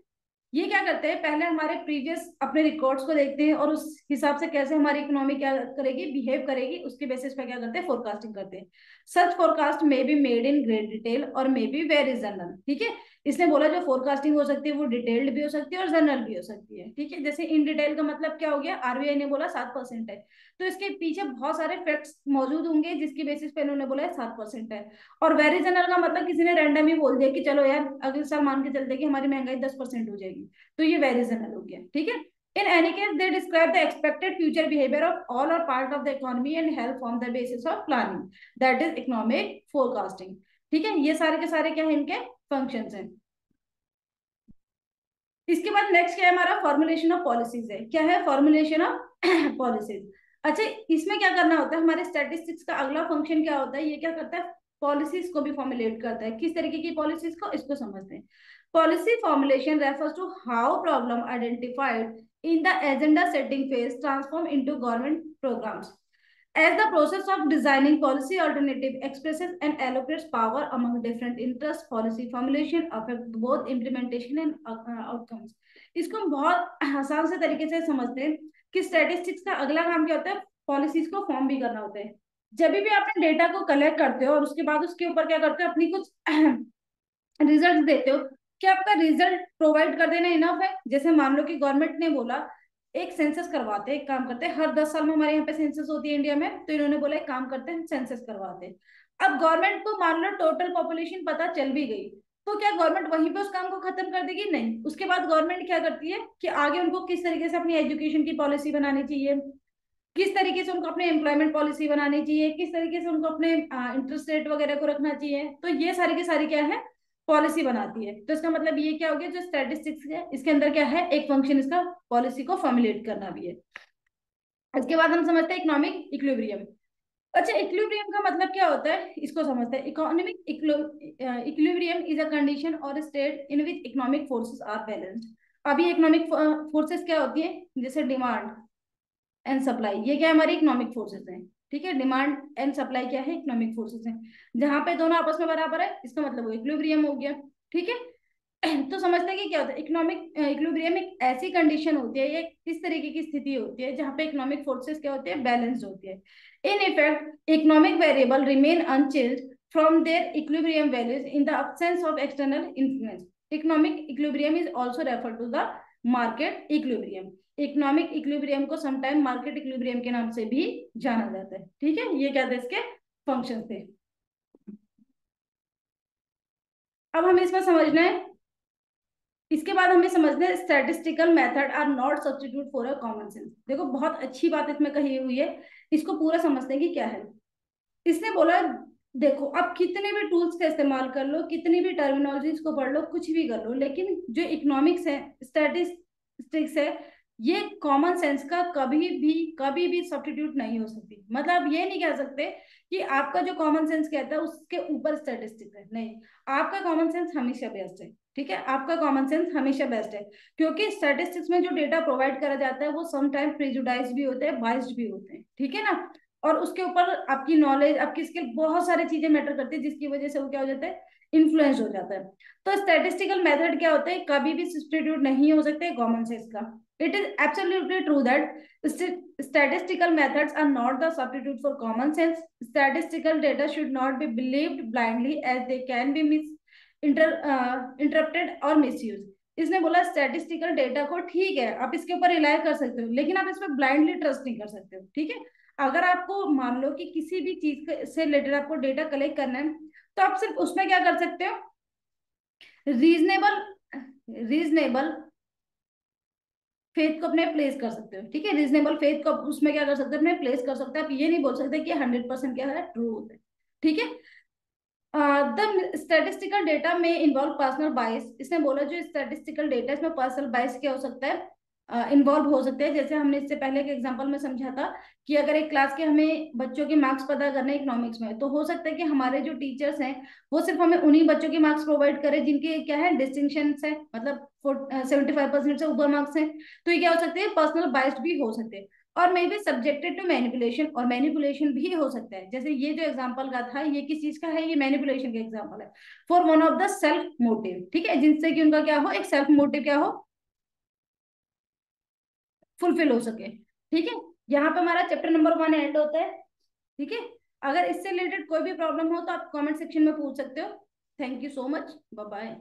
ये क्या करते हैं, पहले हमारे प्रीवियस अपने रिकॉर्ड्स को देखते हैं और उस हिसाब से कैसे हमारी इकोनॉमी क्या करेगी, बिहेव करेगी, उसके बेसिस पे क्या करते हैं, फोरकास्टिंग करते हैं। Such forecast may be made in great detail और मे बी वेरी जनरल, ठीक है। इसने बोला जो फोरकास्टिंग हो सकती है वो डिटेल्ड भी हो सकती है और जनरल भी हो सकती है, ठीक है। जैसे इन डिटेल का मतलब क्या हो गया, आरबीआई ने बोला 7% है, तो इसके पीछे बहुत सारे फैक्ट्स मौजूद होंगे जिसकी बेसिस पे इन्होंने बोला है 7% है। और वेरी जनरल का मतलब किसी ने रैंडम ही बोल दिया कि चलो यार अगले साल मान के चलते कि हमारी महंगाई 10% हो जाएगी, तो ये वेरी जनरल हो गया, ठीक है। In any case, they describe the expected future behavior of all or part of the economy and help form the basis of planning. That is economic forecasting. ठीक है, ये सारे के सारे क्या है, इनके फंक्शंस हैं। इसके बाद नेक्स्ट क्या है हमारा, फॉर्मुलेशन ऑफ पॉलिसीज है। क्या है, फॉर्मुलेशन ऑफ पॉलिसीज। अच्छा, इसमें क्या करना होता है, हमारे स्टैटिस्टिक्स का अगला फंक्शन क्या होता है, ये क्या करता है, पॉलिसीज को भी फॉर्मुलेट करता है। किस तरीके की पॉलिसीज को, इसको समझते हैं। Policy formulation refers to how problem identified in the agenda setting phase transform into government programs, as the process of designing policy alternative expresses and allocates power among different interests. Policy formulation affect both implementation and outcomes. इसको हम बहुत आसान से तरीके से समझते हैं कि स्टैटिस्टिक्स का अगला काम क्या होता है, पॉलिसीज को फॉर्म भी करना होता है। जब भी आपने डेटा को कलेक्ट करते हो और उसके बाद उसके ऊपर क्या करते हो, अपनी कुछ रिजल्ट देते हो, क्या आपका रिजल्ट प्रोवाइड कर देना इनफ है? जैसे मान लो कि गवर्नमेंट ने बोला एक सेंसस करवाते हैं, एक काम करते हैं, हर 10 साल में हमारे यहाँ पे सेंसस होती है इंडिया में, तो इन्होंने बोला एक काम करते हैं, सेंसस करवाते हैं। अब गवर्नमेंट को मान लो टोटल पॉपुलेशन पता चल भी गई, तो क्या गवर्नमेंट वहीं पे उस काम को खत्म कर देगी? नहीं। उसके बाद गवर्नमेंट क्या करती है कि आगे उनको किस तरीके से अपनी एजुकेशन की पॉलिसी बनानी चाहिए, किस तरीके से उनको अपने एम्प्लॉयमेंट पॉलिसी बनानी चाहिए, किस तरीके से उनको अपने इंटरेस्ट रेट वगैरह को रखना चाहिए, तो ये सारी की सारी क्या है, पॉलिसी बनाती है। तो इसका मतलब ये क्या हो गया, जो स्टैटिस्टिक्स है इसके अंदर क्या है, एक फंक्शन इसका पॉलिसी को फॉर्मुलेट करना भी है। इसके बाद हम समझते हैं इकोनॉमिक इक्विलिब्रियम। अच्छा, इक्विलिब्रियम का मतलब क्या होता है, इसको समझते हैं। Economic equilibrium is a condition और state in which economic forces are balanced. अभी इकोनॉमिक फोर्सेस क्या होती है, जैसे डिमांड एंड सप्लाई, ये क्या है, हमारी इकोनॉमिक फोर्सेस हैं। ठीक है, डिमांड एंड सप्लाई क्या है, इकोनॉमिक फोर्सेस हैं। जहां पे दोनों आपस में बराबर है, इसका मतलब वो इक्विलिब्रियम हो गया। ठीक है, तो समझते हैं कि क्या होता है इकोनॉमिक इक्विलिब्रियम। एक ऐसी कंडीशन होती है, ये इस तरीके की स्थिति होती है जहां पे इकोनॉमिक फोर्सेस क्या होती है, बैलेंस्ड होती है। In effect economic variable remain unchanged from their equilibrium values in the absence of external influence. Economic equilibrium is also referred to the market equilibrium. Economic equilibrium को समटाइम मार्केट इक्विलिब्रियम के नाम से भी जाना जाता है। ठीक है, ये क्या थे इसके फंक्शन थे। अब हमें इसमें समझना है, इसके बाद हमें समझना है statistical method are not substitute for a common sense. देखो बहुत अच्छी बात इसमें कही हुई है, इसको पूरा समझते हैं कि क्या है। इसने बोला देखो आप कितने भी टूल्स का इस्तेमाल कर लो, कितनी भी टर्मिनोलॉजीज को पढ़ लो, कुछ भी कर लो, लेकिन जो इकोनॉमिक्स है, स्टैटिस्टिक्स है, ये कॉमन सेंस का कभी भी सब्स्टिट्यूट नहीं हो सकती। मतलब ये नहीं कह सकते कि आपका जो कॉमन सेंस कहता है उसके ऊपर स्टैटिस्टिक्स है, नहीं। आपका कॉमन सेंस हमेशा बेस्ट है। ठीक है, आपका कॉमन सेंस हमेशा बेस्ट है, क्योंकि स्टैटिस्टिक्स में जो डेटा प्रोवाइड करा जाता है वो सम टाइम प्रेजुडाइज भी होते हैं, बाइस्ड भी होते हैं। ठीक है ना, और उसके ऊपर आपकी नॉलेज, आपकी स्किल, बहुत सारी चीजें मैटर करती है, जिसकी वजह से वो क्या हो जाता है, इन्फ्लुएंस हो जाता है। तो स्टैटिस्टिकल मेथड क्या होता है, कभी भी सब्स्टिट्यूट नहीं हो सकते कॉमन सेंस का। It is absolutely true that statistical methods are not the substitute for common sense. Statistical data should not be believed blindly as they can be interrupted or misused. इसने बोला statistical data को ठीक है आप इसके ऊपर rely कर सकते हो, लेकिन आप इसमें ब्लाइंडली ट्रस्ट नहीं कर सकते हो। ठीक है, अगर आपको मान लो कि किसी भी चीज से रिलेटेड आपको डेटा कलेक्ट करना है, तो आप सिर्फ उसमें क्या कर सकते हो, रीजनेबल रीजनेबल फेथ को अपने प्लेस कर सकते हो। ठीक है, रीजनेबल फेथ को उसमें क्या कर सकते हो, अपने प्लेस कर सकते हो। आप ये नहीं बोल सकते कि 100% क्या है, ट्रू होता है। ठीक है, द स्टैटिस्टिकल डेटा में इन्वॉल्व पर्सनल बाइस। इसने बोला जो स्टैटिस्टिकल डेटा इसमें पर्सनल बाइस क्या हो सकता है, इन्वॉल्व हो सकते हैं। जैसे हमने इससे पहले के एग्जांपल में समझा था कि अगर एक क्लास के हमें बच्चों के मार्क्स पता करने इकोनॉमिक्स में, तो हो सकता है कि हमारे जो टीचर्स हैं वो सिर्फ हमें उन्हीं बच्चों के मार्क्स प्रोवाइड करें जिनके क्या है, डिस्टिंक्शन है, मतलब 75% से ऊपर मार्क्स हैं। तो ये क्या हो सकते हैं, पर्सनल बाइस्ड भी हो सकते हैं। और may be subjected to manipulation, और मैनिपुलेशन भी हो सकता है। जैसे ये जो एग्जांपल का था, ये किस चीज का है, ये मैनिपुलेशन का एग्जांपल है। For one of the self motive. ठीक है, जिनसे कि उनका क्या हो, एक सेल्फ मोटिव क्या हो, फुलफिल हो सके। ठीक है, यहाँ पे हमारा चैप्टर नंबर 1 एंड होता है। ठीक है, अगर इससे रिलेटेड कोई भी प्रॉब्लम हो तो आप कमेंट सेक्शन में पूछ सकते हो। Thank you so much, bye bye.